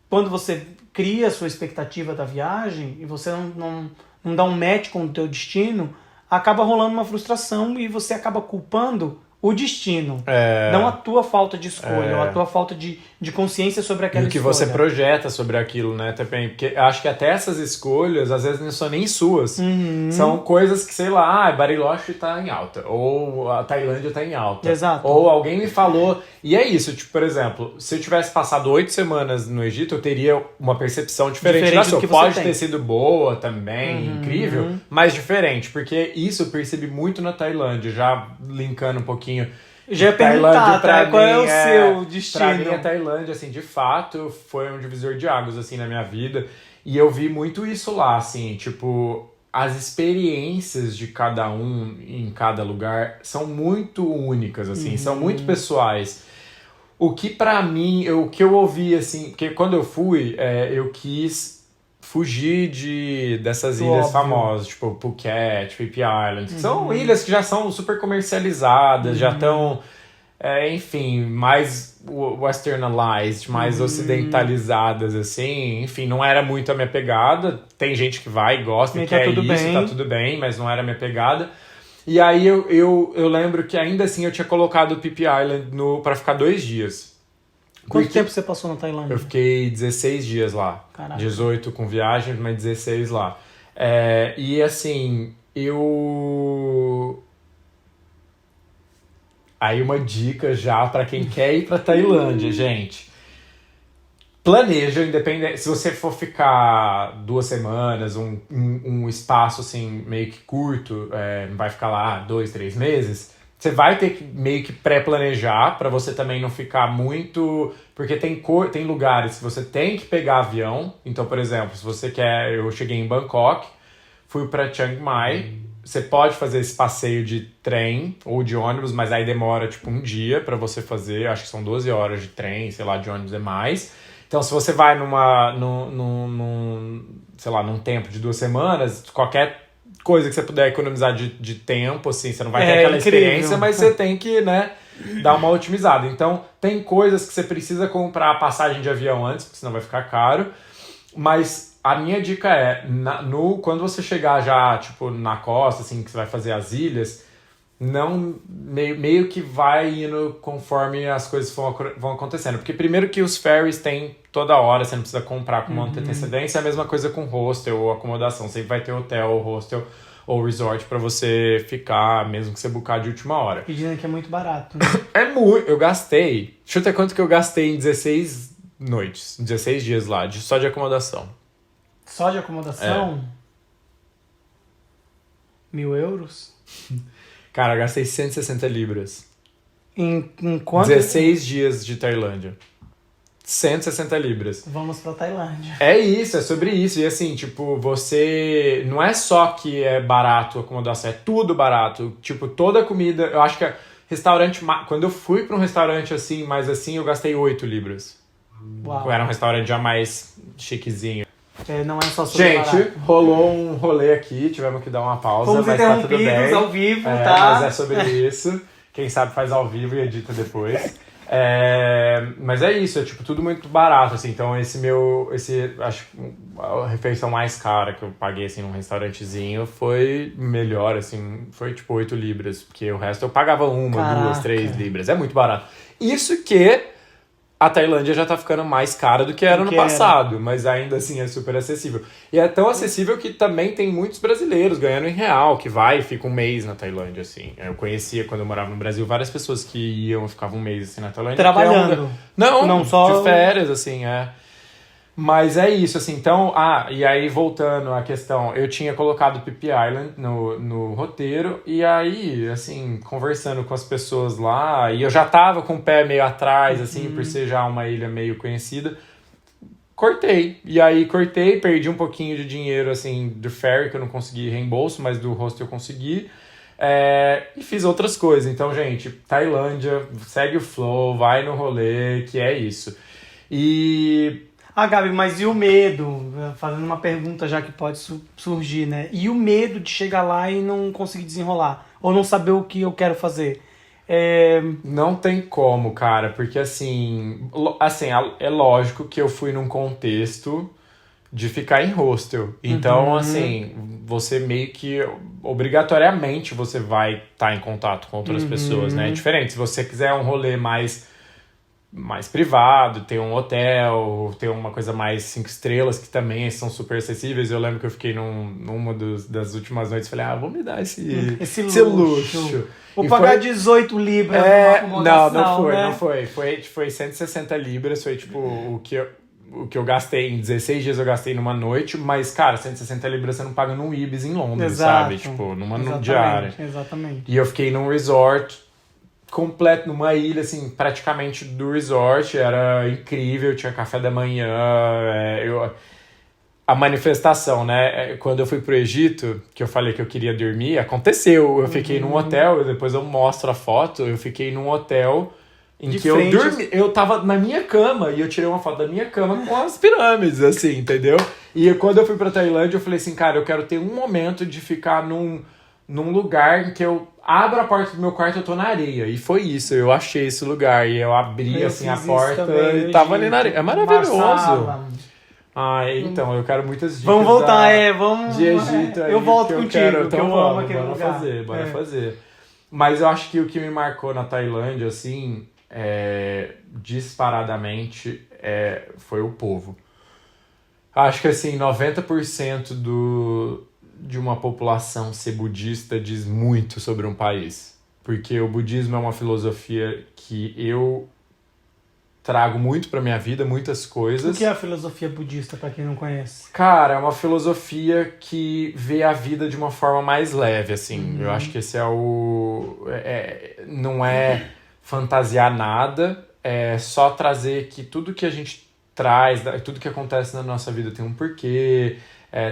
B: quando você cria a sua expectativa da viagem e você não dá um match com o teu destino, acaba rolando uma frustração e você acaba culpando o destino,
A: É.
B: não a tua falta de escolha, ou a tua falta de consciência sobre aquela
A: E o que
B: escolha.
A: você projeta sobre aquilo, né, também. Porque eu acho que até essas escolhas, às vezes, não são nem suas. São coisas que, sei lá, Bariloche tá em alta. Ou a Tailândia tá em alta.
B: Exato.
A: Ou alguém me falou... E é isso, tipo, por exemplo, se eu tivesse passado 8 semanas no Egito, eu teria uma percepção diferente da
B: do
A: sua.
B: que você
A: Pode
B: tem.
A: ter sido boa também, incrível, mas diferente. Porque isso eu percebi muito na Tailândia, já linkando um pouquinho.
B: Já ia
A: Tailândia,
B: perguntar,
A: pra
B: qual é
A: mim,
B: o seu destino?
A: Pra mim, a Tailândia, assim, de fato, foi um divisor de águas, assim, na minha vida. E eu vi muito isso lá, assim, tipo, as experiências de cada um em cada lugar são muito únicas, assim, são muito pessoais. O que pra mim, o que eu ouvi, assim, porque quando eu fui, eu quis fugir dessas ilhas
B: Óbvio.
A: famosas, tipo Phuket, Phi Island, que são ilhas que já são super comercializadas, já estão, enfim, mais westernized, mais ocidentalizadas, assim, enfim, não era muito a minha pegada. Tem gente que vai e gosta,
B: E
A: que
B: tá
A: é
B: tudo
A: isso,
B: bem.
A: tá tudo bem, mas não era a minha pegada. E aí eu lembro que ainda assim eu tinha colocado o Phi Island pra ficar 2 dias.
B: Quanto
A: Porque
B: tempo você passou na Tailândia?
A: eu fiquei 16 dias lá.
B: Caraca.
A: 18 com viagem, mas 16 lá. E assim, Aí uma dica já pra quem quer ir pra Tailândia, gente. Planeja, independente. Se você for ficar 2 semanas, um espaço assim meio que curto, não vai ficar lá 2, 3 meses, você vai ter que meio que pré-planejar pra você também não ficar muito... Porque tem lugares que você tem que pegar avião. Então, por exemplo, se você quer... Eu cheguei em Bangkok, fui pra Chiang Mai. Você pode fazer esse passeio de trem ou de ônibus, mas aí demora tipo 1 dia pra você fazer. Acho que são 12 horas de trem, sei lá, de ônibus é mais. Então, se você vai sei lá, num tempo de 2 semanas, qualquer coisa que você puder economizar de tempo, assim, você não vai ter aquela
B: incrível.
A: experiência, mas você tem que, né, dar uma otimizada. Então, tem coisas que você precisa comprar a passagem de avião antes, porque senão vai ficar caro. Mas a minha dica é, quando você chegar já, tipo, na costa, assim, que você vai fazer as ilhas, não meio que vai indo conforme as coisas vão acontecendo. Porque primeiro que os ferries tem toda hora, você não precisa comprar com muita antecedência, é a mesma coisa com hostel ou acomodação. Sempre vai ter hotel, hostel ou resort pra você ficar, mesmo que você buscar de última hora.
B: E dizem que é muito barato, né?
A: Eu gastei, chuta quanto que eu gastei em 16 noites, 16 dias lá, só de acomodação.
B: Só de acomodação? 1.000 euros?
A: Cara, eu gastei 160 libras.
B: Em quanto?
A: 16 dias de Tailândia. 160 libras.
B: Vamos pra Tailândia.
A: É isso, é sobre isso. E assim, tipo, você... Não é só que é barato a acomodação, é tudo barato. Tipo, toda a comida... Eu acho que restaurante... Quando eu fui pra um restaurante assim, mais assim, eu gastei 8 libras.
B: Uau.
A: Era um restaurante já mais chiquezinho.
B: Não é só sobre
A: Gente,
B: barato.
A: rolou um rolê aqui, tivemos que dar uma pausa,
B: Fomos
A: mas tá tudo
B: interrompidos
A: bem.
B: ao vivo, tá?
A: Mas é sobre isso. Quem sabe faz ao vivo e edita depois. Mas é isso, é tipo tudo muito barato, assim. Então acho que a refeição mais cara que eu paguei, assim, num restaurantezinho foi melhor, assim, foi tipo 8 libras, porque o resto eu pagava 1,
B: Caraca.
A: 2, 3 libras. É muito barato. Isso que... A Tailândia já tá ficando mais cara do que era no passado, mas ainda assim é super acessível. E é tão acessível que também tem muitos brasileiros ganhando em real, que vai e fica 1 mês na Tailândia, assim. Eu conhecia, quando eu morava no Brasil, várias pessoas que iam e ficavam 1 mês assim na Tailândia.
B: Trabalhando.
A: Não
B: só...
A: de férias, assim, Mas é isso, assim, então... e aí voltando à questão, eu tinha colocado Phi Island no roteiro, e aí, assim, conversando com as pessoas lá, e eu já tava com o pé meio atrás, assim, por ser já uma ilha meio conhecida, cortei. E aí perdi um pouquinho de dinheiro, assim, do ferry, que eu não consegui reembolso, mas do hostel eu consegui. E fiz outras coisas. Então, gente, Tailândia, segue o flow, vai no rolê, que é isso.
B: Gabi, mas e o medo? Fazendo uma pergunta já que pode surgir, né? E o medo de chegar lá e não conseguir desenrolar? Ou não saber o que eu quero fazer?
A: Não tem como, cara, porque assim, é lógico que eu fui num contexto de ficar em hostel. Então, assim, você meio que, obrigatoriamente, você vai estar em contato com outras pessoas, né? É diferente, se você quiser um rolê mais privado, ter um hotel, ter uma coisa mais 5 estrelas, que também são super acessíveis. Eu lembro que eu fiquei numa das últimas noites, falei, vou me dar esse luxo.
B: Vou pagar 18 libras numa acomodação,
A: não foi. Foi 160 libras, foi tipo o que eu gastei em 16 dias, eu gastei numa noite, mas, cara, 160 libras você não paga num Ibis em Londres, sabe? Tipo, numa diária.
B: Exatamente.
A: E eu fiquei num resort completo, numa ilha, assim, praticamente do resort, era incrível, tinha café da manhã, a manifestação, né? Quando eu fui pro Egito, que eu falei que eu queria dormir, aconteceu, eu fiquei num hotel, depois eu mostro a foto, eu fiquei num hotel em que eu dormi, eu tava na minha cama, e eu tirei uma foto da minha cama com as pirâmides, assim, entendeu? E quando eu fui pra Tailândia, eu falei assim, cara, eu quero ter um momento de ficar num lugar em que eu abro a porta do meu quarto e eu tô na areia. E foi isso, eu achei esse lugar. E eu abri assim a porta e tava ali na areia. É maravilhoso. Então, eu quero muitas dicas.
B: Vamos voltar, vamos.
A: De Egito aí.
B: Eu volto contigo,
A: então
B: eu amo aquele lugar.
A: Bora fazer. Mas eu acho que o que me marcou na Tailândia, assim, disparadamente, foi o povo. Acho que, assim, 90% de uma população ser budista diz muito sobre um país. Porque o budismo é uma filosofia que eu trago muito pra minha vida, muitas coisas.
B: O que é a filosofia budista, pra quem não conhece?
A: Cara, é uma filosofia que vê a vida de uma forma mais leve, assim. Eu acho que esse não é fantasiar nada, é só trazer que tudo que a gente traz, tudo que acontece na nossa vida tem um porquê,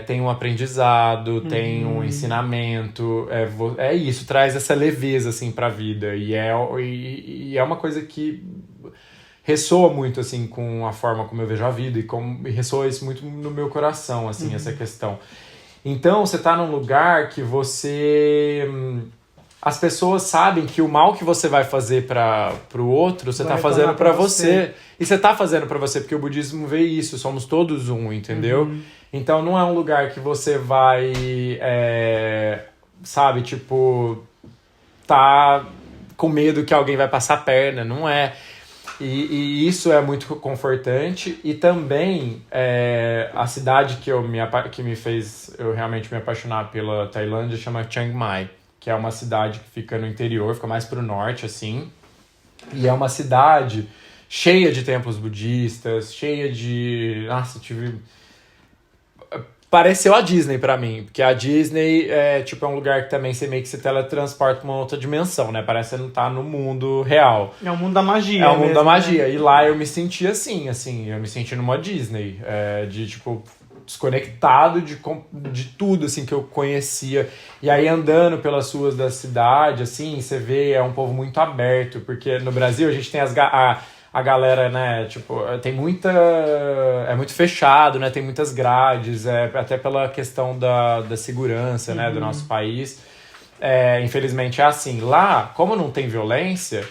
A: tem um aprendizado, tem um ensinamento, é isso, traz essa leveza, assim, pra vida. E é uma coisa que ressoa muito, assim, com a forma como eu vejo a vida e ressoa isso muito no meu coração, assim, essa questão. Então, você tá num lugar que as pessoas sabem que o mal que você vai fazer pro outro, você tá fazendo pra você. E você tá fazendo pra você, porque o budismo vê isso, somos todos um, entendeu? Então, não é um lugar que você vai, sabe, tipo, tá com medo que alguém vai passar a perna, não é. E isso é muito confortante. E também a cidade que me fez eu realmente me apaixonar pela Tailândia chama Chiang Mai, que é uma cidade que fica no interior, fica mais pro norte, assim. E é uma cidade cheia de templos budistas, cheia de... Nossa, pareceu a Disney pra mim, porque a Disney é um lugar que também você meio que se teletransporta pra uma outra dimensão, né? Parece que você não tá no mundo real.
B: É o mundo da magia.
A: É o mundo da magia. Né? E lá eu me senti assim, eu me senti numa Disney, desconectado de tudo, assim, que eu conhecia. E aí, andando pelas ruas da cidade, assim, você vê, é um povo muito aberto, porque no Brasil a gente tem a galera, né, tem muita... É muito fechado, né, tem muitas grades, até pela questão da segurança, né, do nosso país. Infelizmente é assim. Lá, como não tem violência...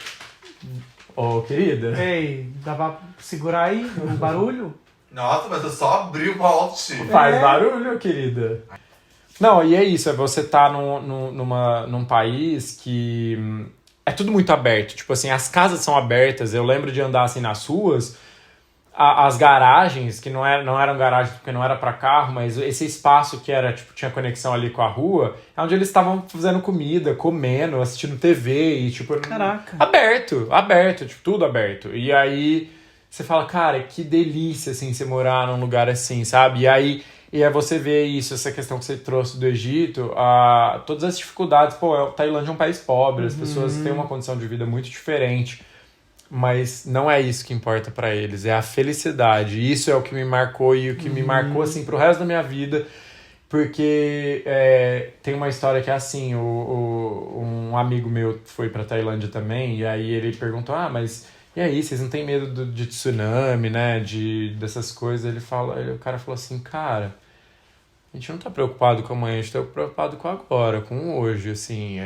A: Ô, querida...
B: Ei, dá pra segurar aí um barulho?
C: Nossa, mas eu só abri o vault.
A: Faz barulho, querida. Não, e é isso, você tá num país que é tudo muito aberto. Tipo assim, as casas são abertas. Eu lembro de andar assim nas ruas, as garagens, que não eram garagens porque não era pra carro, mas esse espaço que era, tinha conexão ali com a rua, é onde eles estavam fazendo comida, comendo, assistindo TV e
B: Caraca.
A: Aberto, tudo aberto. E aí você fala, cara, que delícia, assim, você morar num lugar assim, sabe? E aí você vê isso, essa questão que você trouxe do Egito, todas as dificuldades. A Tailândia é um país pobre, as pessoas têm uma condição de vida muito diferente, mas não é isso que importa pra eles, é a felicidade. Isso é o que me marcou e o que me marcou, assim, pro resto da minha vida, porque tem uma história que é assim, um amigo meu foi pra Tailândia também, e aí ele perguntou, mas... E aí, vocês não têm medo de tsunami, né? Dessas coisas? O cara falou assim, cara, a gente não tá preocupado com amanhã, a gente tá preocupado com agora, com o hoje, assim.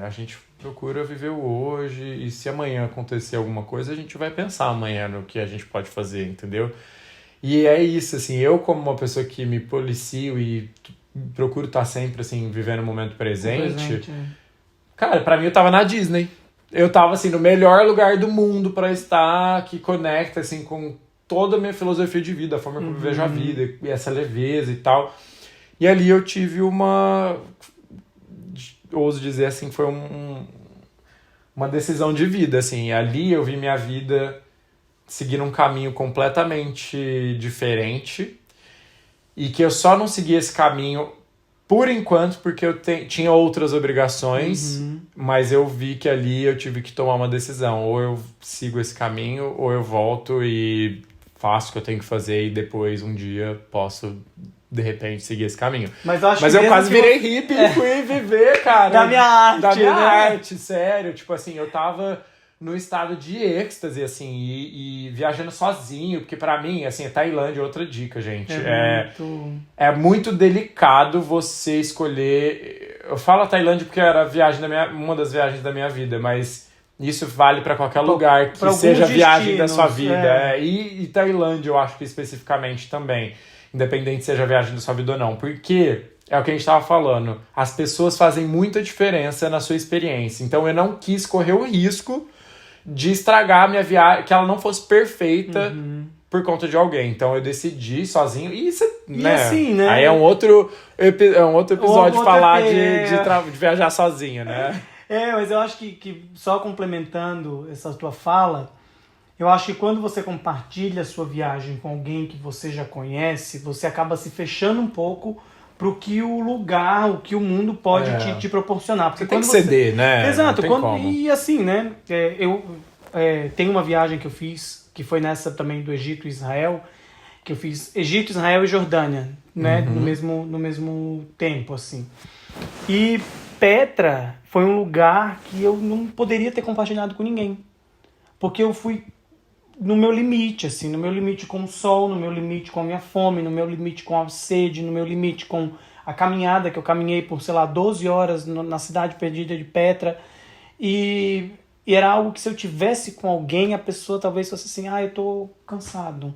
A: A gente procura viver o hoje e se amanhã acontecer alguma coisa, a gente vai pensar amanhã no que a gente pode fazer, entendeu? E é isso, assim, eu como uma pessoa que me policio e procuro estar sempre, assim, vivendo o momento presente. Cara, pra mim eu tava na Disney. Eu tava, assim, no melhor lugar do mundo pra estar, que conecta, assim, com toda a minha filosofia de vida, a forma como eu vejo a vida, e essa leveza e tal. E ali eu tive ouso dizer assim, foi uma decisão de vida, assim. Ali eu vi minha vida seguir um caminho completamente diferente e que eu só não segui esse caminho por enquanto porque eu tinha outras obrigações, mas eu vi que ali eu tive que tomar uma decisão. Ou eu sigo esse caminho, ou eu volto e faço o que eu tenho que fazer e depois um dia posso de repente seguir esse caminho.
B: Mas eu acho
A: Mas
B: que
A: eu quase
B: que
A: virei hippie e fui viver, cara.
B: Da minha arte,
A: Da minha
B: né?
A: arte, sério. Tipo assim, eu tava no estado de êxtase, assim, e viajando sozinho, porque pra mim, assim, a Tailândia é outra dica, gente. É muito delicado você escolher... Eu falo a Tailândia porque era uma das viagens da minha vida, mas... Isso vale pra qualquer lugar que seja a viagem da sua vida. E Tailândia, eu acho que especificamente também. Independente seja a viagem da sua vida ou não. Porque, é o que a gente tava falando, as pessoas fazem muita diferença na sua experiência. Então eu não quis correr o risco de estragar a minha viagem, que ela não fosse perfeita por conta de alguém. Então eu decidi sozinho. E
B: assim, né?
A: Aí é um outro episódio falar de viajar sozinho, né?
B: Mas eu acho que só complementando essa tua fala, eu acho que quando você compartilha a sua viagem com alguém que você já conhece, você acaba se fechando um pouco pro que o lugar, o que o mundo pode te proporcionar. Porque
A: você tem que ceder, né?
B: Exato. E assim, né? Eu tenho uma viagem que eu fiz, que foi nessa também do Egito e Israel, que eu fiz Egito, Israel e Jordânia, né? No mesmo tempo, assim. E Petra foi um lugar que eu não poderia ter compartilhado com ninguém. Porque eu fui no meu limite, assim, no meu limite com o sol, no meu limite com a minha fome, no meu limite com a sede, no meu limite com a caminhada, que eu caminhei por, 12 horas na cidade perdida de Petra. E era algo que se eu tivesse com alguém, a pessoa talvez fosse assim, eu tô cansado,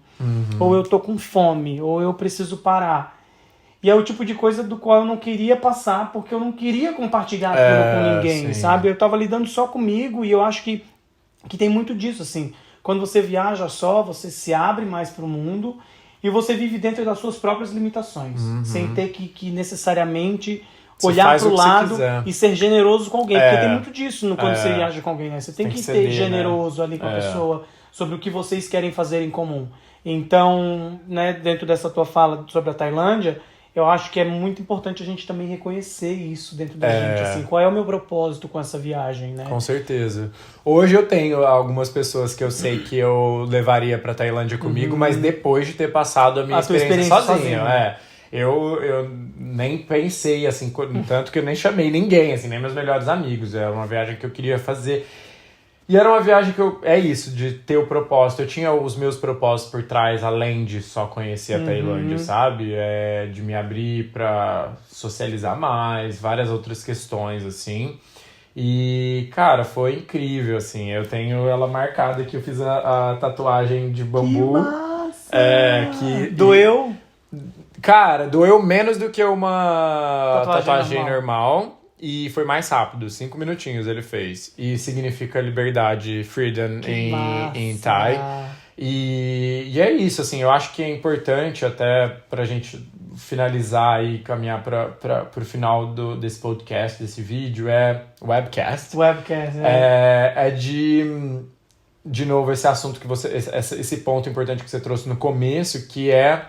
B: ou eu tô com fome, ou eu preciso parar. E é o tipo de coisa do qual eu não queria passar, porque eu não queria compartilhar aquilo com ninguém, sabe? Eu tava lidando só comigo e eu acho que tem muito disso, assim. Quando você viaja só, você se abre mais pro mundo e você vive dentro das suas próprias limitações, sem ter que necessariamente olhar pro lado e ser generoso com alguém. Porque tem muito disso quando você viaja com alguém, né? Você tem que ser generoso ali com a pessoa sobre o que vocês querem fazer em comum. Então, né, dentro dessa tua fala sobre a Tailândia, eu acho que é muito importante a gente também reconhecer isso dentro da gente, assim, qual é o meu propósito com essa viagem, né?
A: Com certeza. Hoje eu tenho algumas pessoas que eu sei que eu levaria pra Tailândia comigo, mas depois de ter passado a minha experiência sozinho. Eu nem pensei, assim, tanto que eu nem chamei ninguém, assim, nem meus melhores amigos. Era uma viagem que eu queria fazer. E era uma viagem que de ter o propósito. Eu tinha os meus propósitos por trás, além de só conhecer a Tailândia, sabe? De me abrir pra socializar mais, várias outras questões, assim. E, cara, foi incrível, assim. Eu tenho ela marcada aqui, eu fiz a tatuagem de bambu.
B: Que massa!
A: Doeu? Cara, doeu menos do que uma tatuagem normal. E foi mais rápido, 5 minutinhos ele fez. E significa liberdade, freedom em Thai. E é isso, assim, eu acho que é importante até pra gente finalizar e caminhar pro final desse podcast, desse vídeo, webcast. De novo, esse assunto que esse ponto importante que você trouxe no começo, que é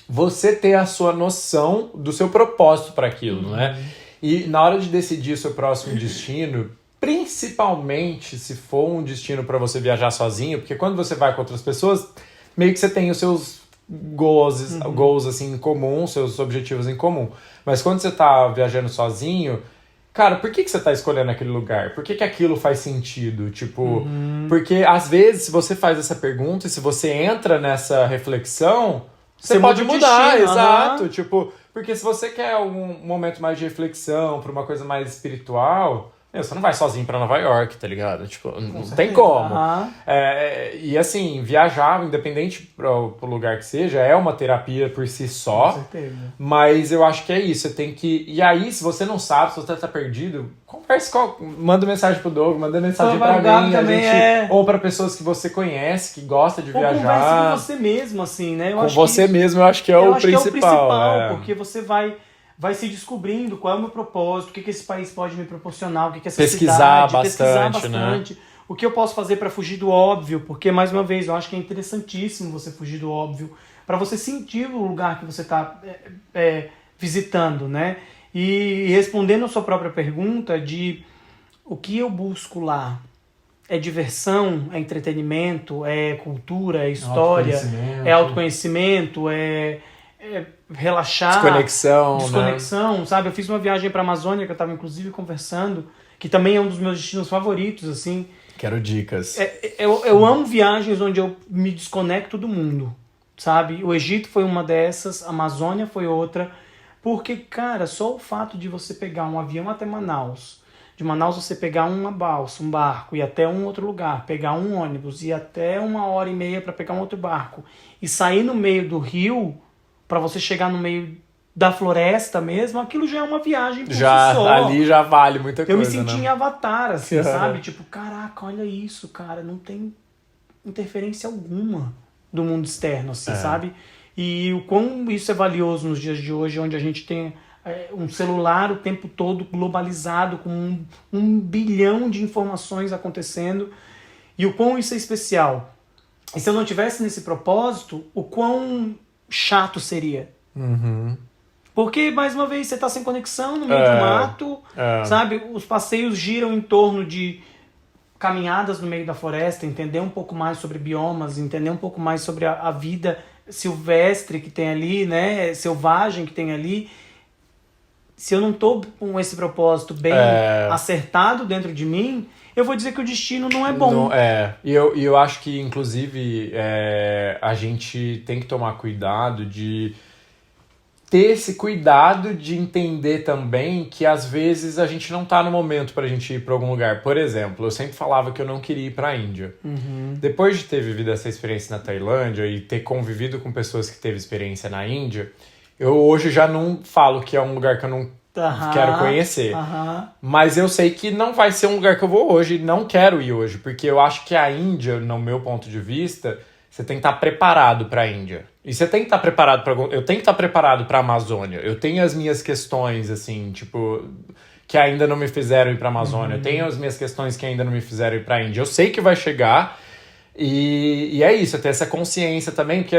A: você ter a sua noção do seu propósito para aquilo, né? E na hora de decidir o seu próximo destino, principalmente se for um destino para você viajar sozinho, porque quando você vai com outras pessoas, meio que você tem os seus goals assim, em comum, seus objetivos em comum. Mas quando você tá viajando sozinho, cara, por que você tá escolhendo aquele lugar? Por que aquilo faz sentido? Tipo, porque às vezes se você faz essa pergunta e se você entra nessa reflexão, você pode mudar, exato. Tipo, porque se você quer um momento mais de reflexão, para uma coisa mais espiritual, Você não vai sozinho pra Nova York, tá ligado? Tipo, não
B: certeza.
A: tem como.
B: Aham.
A: E assim, viajar, independente pro lugar que seja, é uma terapia por si
B: Com
A: só.
B: certeza.
A: Mas eu acho que é isso. Você tem que. E aí, se você não sabe, se você tá perdido, converse manda mensagem pro Doug, manda mensagem
B: Vai
A: pra
B: lugar
A: mim,
B: também,
A: ou pra pessoas que você conhece, que gosta de
B: Ou converse
A: viajar.
B: com você mesmo, assim, né? Eu
A: Com
B: acho
A: você
B: que
A: mesmo, eu acho que é
B: eu
A: o
B: acho que é o
A: principal.
B: principal, porque você vai se descobrindo qual é o meu propósito, o que esse país pode me proporcionar, o que essa
A: Pesquisar
B: cidade, pesquisar
A: bastante, né?
B: bastante, o que eu posso fazer para fugir do óbvio, porque, mais uma vez, eu acho que é interessantíssimo você fugir do óbvio, para você sentir o lugar que você está visitando, né? E respondendo a sua própria pergunta de o que eu busco lá, é diversão, é entretenimento, é cultura, é história, é autoconhecimento, é relaxar, desconexão, sabe? Eu fiz uma viagem para a Amazônia que eu estava inclusive conversando, que também é um dos meus destinos favoritos, assim.
A: Quero dicas.
B: Eu amo viagens onde eu me desconecto do mundo, sabe? O Egito foi uma dessas, a Amazônia foi outra, porque, cara, só o fato de você pegar um avião até Manaus, de Manaus você pegar uma balsa, um barco, ir até um outro lugar, pegar um ônibus, ir até 1h30 para pegar um outro barco, e sair no meio do rio, para você chegar no meio da floresta mesmo, aquilo já é uma viagem por si só.
A: Ali já vale muita coisa,
B: Eu me senti
A: né?
B: em Avatar, assim, sabe? Tipo, caraca, olha isso, cara, não tem interferência alguma do mundo externo, assim, sabe? E o quão isso é valioso nos dias de hoje, onde a gente tem um celular o tempo todo globalizado, com um bilhão de informações acontecendo, e o quão isso é especial. E se eu não tivesse nesse propósito, o quão chato seria.
A: Uhum.
B: Porque, mais uma vez, você está sem conexão no meio do mato, sabe? Os passeios giram em torno de caminhadas no meio da floresta, entender um pouco mais sobre biomas, entender um pouco mais sobre a vida silvestre que tem ali, né? Selvagem que tem ali. Se eu não estou com esse propósito bem acertado dentro de mim, eu vou dizer que o destino não é bom.
A: E eu acho que, inclusive, a gente tem que tomar cuidado de ter esse cuidado de entender também que, às vezes, a gente não tá no momento pra gente ir pra algum lugar. Por exemplo, eu sempre falava que eu não queria ir pra Índia.
B: Uhum.
A: Depois de ter vivido essa experiência na Tailândia e ter convivido com pessoas que teve experiência na Índia, eu hoje já não falo que é um lugar que eu não quero conhecer. Mas eu sei que não vai ser um lugar que eu vou hoje, não quero ir hoje, porque eu acho que a Índia, no meu ponto de vista, você tem que estar preparado para a Índia. E você tem que estar preparado para... Eu tenho que estar preparado para a Amazônia. Eu tenho as minhas questões, assim, tipo, que ainda não me fizeram ir para a Amazônia. Eu tenho as minhas questões que ainda não me fizeram ir para a Índia. Eu sei que vai chegar. E é isso, ter essa consciência também, porque,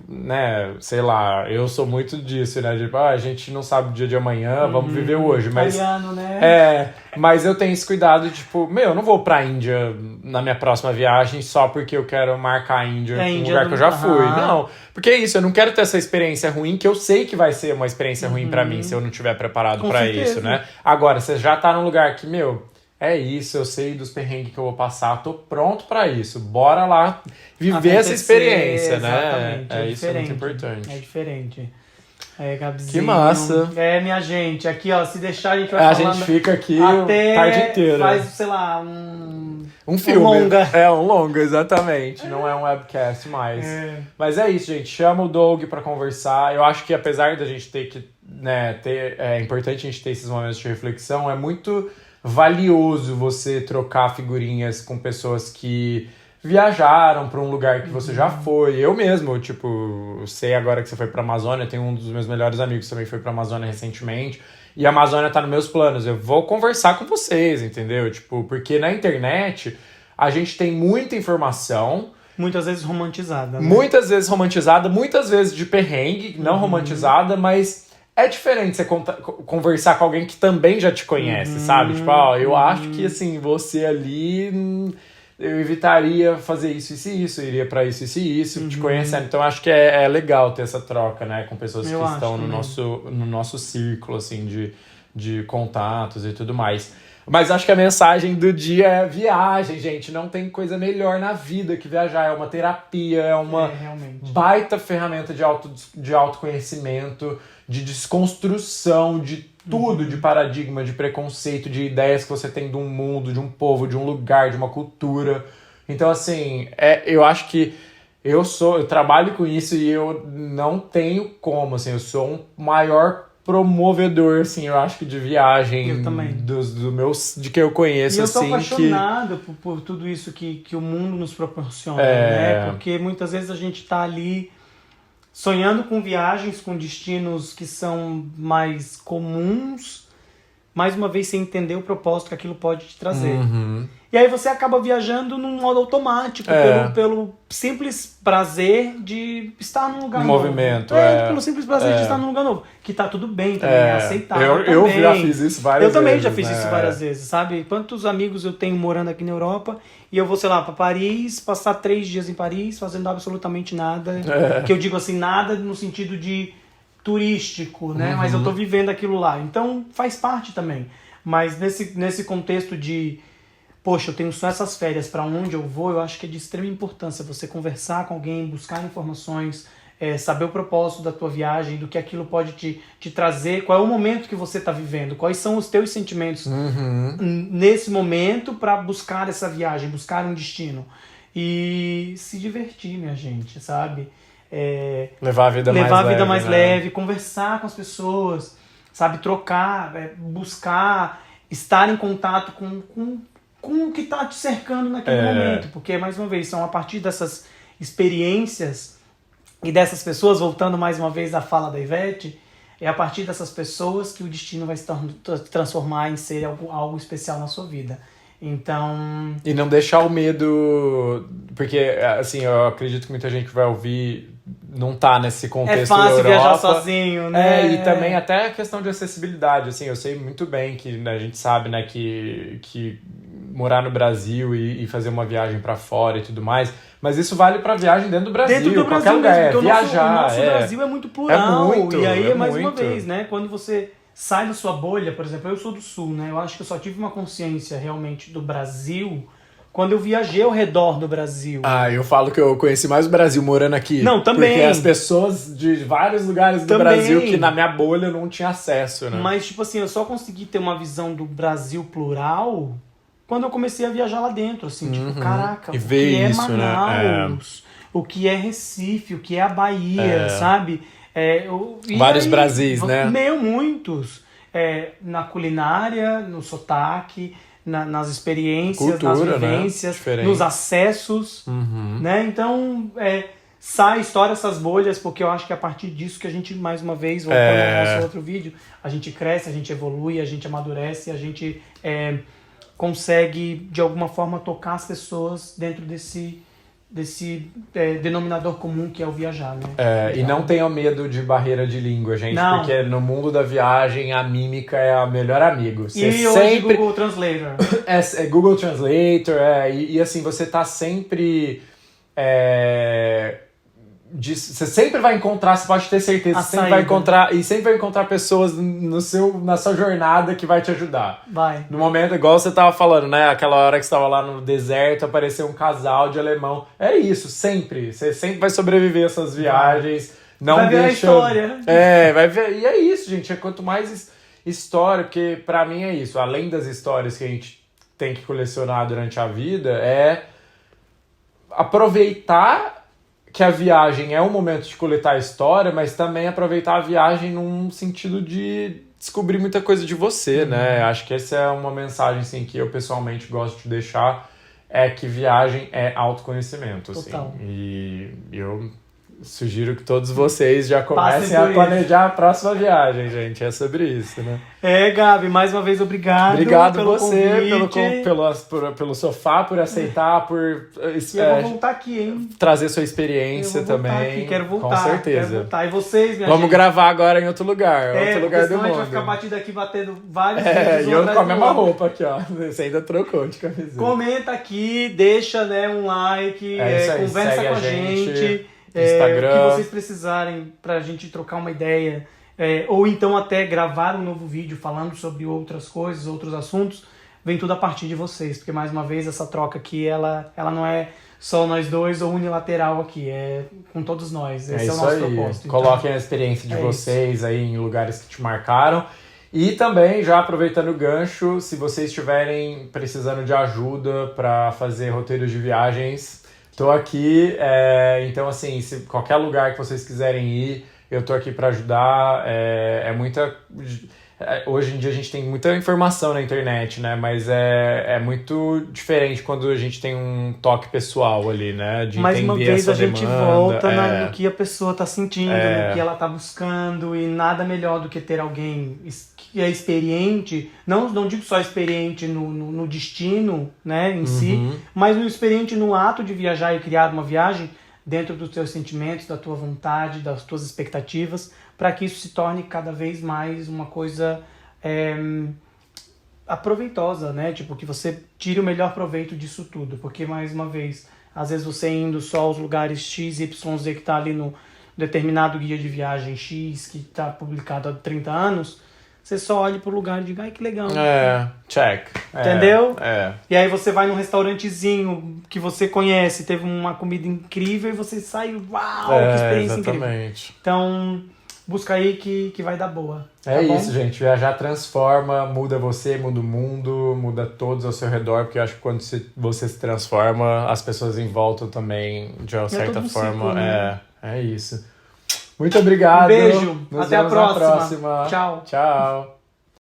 A: né, sei lá, eu sou muito disso, né, tipo, a gente não sabe o dia de amanhã, vamos viver hoje, mas...
B: Italiano, né?
A: Mas eu tenho esse cuidado de, tipo, eu não vou pra Índia na minha próxima viagem só porque eu quero marcar a Índia um lugar que eu já fui, não, porque é isso, eu não quero ter essa experiência ruim, que eu sei que vai ser uma experiência ruim pra mim se eu não estiver preparado
B: Com
A: pra
B: certeza.
A: isso, né? Agora, você já tá num lugar que, é isso, eu sei dos perrengues que eu vou passar, tô pronto pra isso. Bora lá viver essa experiência, né?
B: Exatamente,
A: Isso é muito importante.
B: É diferente. Gabizinho.
A: Que massa.
B: Minha gente, aqui, ó, se deixar a gente vai
A: A
B: falando
A: gente fica aqui
B: até
A: a tarde inteira.
B: faz, sei lá, um
A: filme.
B: longa.
A: Um longa, exatamente. Não é um webcast mais. Mas é isso, gente. Chama o Doug pra conversar. Eu acho que apesar da gente ter que, né, é importante a gente ter esses momentos de reflexão, é muito valioso você trocar figurinhas com pessoas que viajaram para um lugar que você já foi. Eu mesmo, tipo, sei agora que você foi pra Amazônia, tenho um dos meus melhores amigos que também foi pra Amazônia recentemente, e a Amazônia tá nos meus planos. Eu vou conversar com vocês, entendeu? Tipo, porque na internet a gente tem muita informação,
B: muitas vezes romantizada, né?
A: Muitas vezes romantizada, muitas vezes de perrengue, não romantizada, mas é diferente você conversar com alguém que também já te conhece, sabe? Tipo, eu acho que, assim, você ali, eu evitaria fazer isso e isso, iria pra isso e isso, te conhecendo. Então, acho que é legal ter essa troca, né? Com pessoas que estão no nosso círculo, assim, de contatos e tudo mais. Mas acho que a mensagem do dia é viagem, gente. Não tem coisa melhor na vida que viajar. É uma terapia, é uma baita ferramenta de autoconhecimento, de desconstrução, de tudo de paradigma, de preconceito, de ideias que você tem de um mundo, de um povo, de um lugar, de uma cultura. Então, assim, eu acho que eu trabalho com isso e eu não tenho como, assim, eu sou um maior promovedor, assim, eu acho que de viagem.
B: Eu também.
A: De quem eu conheço,
B: E eu sou
A: assim,
B: apaixonado por tudo isso que o mundo nos proporciona, né? Porque muitas vezes a gente tá ali sonhando com viagens, com destinos que são mais comuns, mais uma vez sem entender o propósito que aquilo pode te trazer. E aí você acaba viajando num modo automático, pelo simples prazer de estar num lugar novo.
A: Movimento,
B: pelo simples prazer de estar num lugar novo. Que tá tudo bem também, é aceitável
A: eu
B: também.
A: já fiz isso várias vezes.
B: Eu também já fiz
A: né?
B: isso várias vezes, sabe? Quantos amigos eu tenho morando aqui na Europa e eu vou, sei lá, pra Paris, passar 3 dias em Paris fazendo absolutamente nada. Que eu digo assim, nada no sentido de turístico, né? Mas eu tô vivendo aquilo lá. Então faz parte também. Mas nesse contexto de poxa, eu tenho só essas férias, para onde eu vou, eu acho que é de extrema importância você conversar com alguém, buscar informações, saber o propósito da tua viagem, do que aquilo pode te trazer, qual é o momento que você está vivendo, quais são os teus sentimentos nesse momento para buscar essa viagem, buscar um destino. E se divertir, minha gente, sabe?
A: Levar a vida mais
B: leve, conversar com as pessoas, sabe? Trocar, buscar, estar em contato com o que está te cercando naquele momento, porque, mais uma vez, são a partir dessas experiências e dessas pessoas, voltando mais uma vez à fala da Ivete, é a partir dessas pessoas que o destino vai se transformar em ser algo especial na sua vida. Então... E
A: não deixar o medo, porque, assim, eu acredito que muita gente que vai ouvir não tá nesse contexto da Europa.
B: É fácil viajar sozinho, né?
A: E também até a questão de acessibilidade, assim, eu sei muito bem que, né, a gente sabe, né, que morar no Brasil e fazer uma viagem pra fora e tudo mais, mas isso vale pra viagem dentro do Brasil, qualquer lugar, viajar.
B: O nosso Brasil é muito plural, e aí mais uma vez, né, quando você sai da sua bolha, por exemplo, eu sou do Sul, né, eu acho que eu só tive uma consciência realmente do Brasil quando eu viajei ao redor do Brasil.
A: Eu falo que eu conheci mais o Brasil morando aqui.
B: Não, também.
A: Porque as pessoas de vários lugares do Brasil que na minha bolha eu não tinha acesso, né?
B: Mas, tipo assim, eu só consegui ter uma visão do Brasil plural quando eu comecei a viajar lá dentro, assim, tipo, caraca,
A: o que é isso,
B: Manaus, né? O que é Recife, o que é a Bahia, sabe?
A: Vários Brasis, né?
B: Muitos. Na culinária, no sotaque, nas experiências,
A: cultura,
B: nas vivências,
A: né?
B: nos acessos, né? Então, estoura essas bolhas, porque eu acho que é a partir disso que a gente, mais uma vez, voltando ao nosso outro vídeo, a gente cresce, a gente evolui, a gente amadurece, a gente consegue, de alguma forma, tocar as pessoas dentro desse denominador comum que é o viajar, né?
A: E não tenham medo de barreira de língua, gente,
B: não.
A: Porque no mundo da viagem a mímica é o melhor amigo.
B: Você hoje Google Translator.
A: Google Translator, e assim, você tá sempre... você sempre vai encontrar, você pode ter certeza, você sempre vai encontrar, e sempre vai encontrar pessoas na sua jornada que vai te ajudar.
B: Vai.
A: No momento, igual você tava falando, né? Aquela hora que você tava lá no deserto, apareceu um casal de alemão. É isso, sempre. Você sempre vai sobreviver essas viagens. Não
B: vai
A: deixa...
B: ver a história.
A: Vai ver. E é isso, gente. Quanto mais história, porque pra mim é isso. Além das histórias que a gente tem que colecionar durante a vida, é aproveitar que a viagem é um momento de coletar a história, mas também aproveitar a viagem num sentido de descobrir muita coisa de você, né? Acho que essa é uma mensagem, assim, que eu pessoalmente gosto de deixar, é que viagem é autoconhecimento, assim.
B: Total.
A: E eu sugiro que todos vocês já comecem a planejar a próxima viagem, gente. É sobre isso, né?
B: Gabi, mais uma vez, obrigado.
A: Obrigado
B: pelo
A: você
B: convite.
A: pelo sofá, por aceitar, por
B: eu vou voltar aqui, hein?
A: Trazer sua experiência também.
B: Aqui, quero voltar.
A: Com certeza.
B: Quero voltar. E vocês, minha
A: Vamos
B: gente?
A: gravar agora em outro lugar. Outro lugar do mundo.
B: A gente vai ficar batido aqui, batendo vários vídeos.
A: E eu com a mesma roupa aqui, ó. Você ainda trocou de camiseta.
B: Comenta aqui, deixa, né, um like, conversa com a gente.
A: Instagram.
B: O que vocês precisarem pra gente trocar uma ideia, ou então até gravar um novo vídeo falando sobre outras coisas, outros assuntos, vem tudo a partir de vocês, porque mais uma vez essa troca aqui, ela não é só nós dois ou unilateral aqui, é com todos nós, esse é o nosso propósito.
A: Coloquem a experiência de vocês aí em lugares que te marcaram. E também, já aproveitando o gancho, se vocês estiverem precisando de ajuda para fazer roteiros de viagens, tô aqui. Então, assim, se qualquer lugar que vocês quiserem ir, eu tô aqui para ajudar. Hoje em dia a gente tem muita informação na internet, né? Mas é muito diferente quando a gente tem um toque pessoal ali, né? De
B: Mais uma
A: entender
B: vez
A: a
B: a
A: sua
B: gente
A: demanda.
B: volta no que a pessoa está sentindo, no que ela está buscando, e nada melhor do que ter alguém que é experiente, não digo só experiente no destino, né, em si, mas no experiente no ato de viajar e criar uma viagem dentro dos teus sentimentos, da tua vontade, das tuas expectativas, para que isso se torne cada vez mais uma coisa aproveitosa, né? Tipo, que você tire o melhor proveito disso tudo, porque, mais uma vez, às vezes você indo só aos lugares X, Y, Z que está ali no determinado guia de viagem X, que está publicado há 30 anos, você só olha pro lugar e diga, ai, que legal.
A: Check.
B: Entendeu? E aí você vai num restaurantezinho que você conhece, teve uma comida incrível e você sai, uau, que experiência incrível. Então, busca aí que vai dar boa. Tá bom?
A: Isso, gente. Viajar transforma, muda você, muda o mundo, muda todos ao seu redor, porque eu acho que quando você se transforma, as pessoas em volta também, de uma certa forma.
B: Ciclo, né?
A: É isso. Muito obrigado.
B: Um beijo.
A: Nos
B: Até a
A: vemos na
B: próxima.
A: próxima.
B: Tchau.
A: Tchau.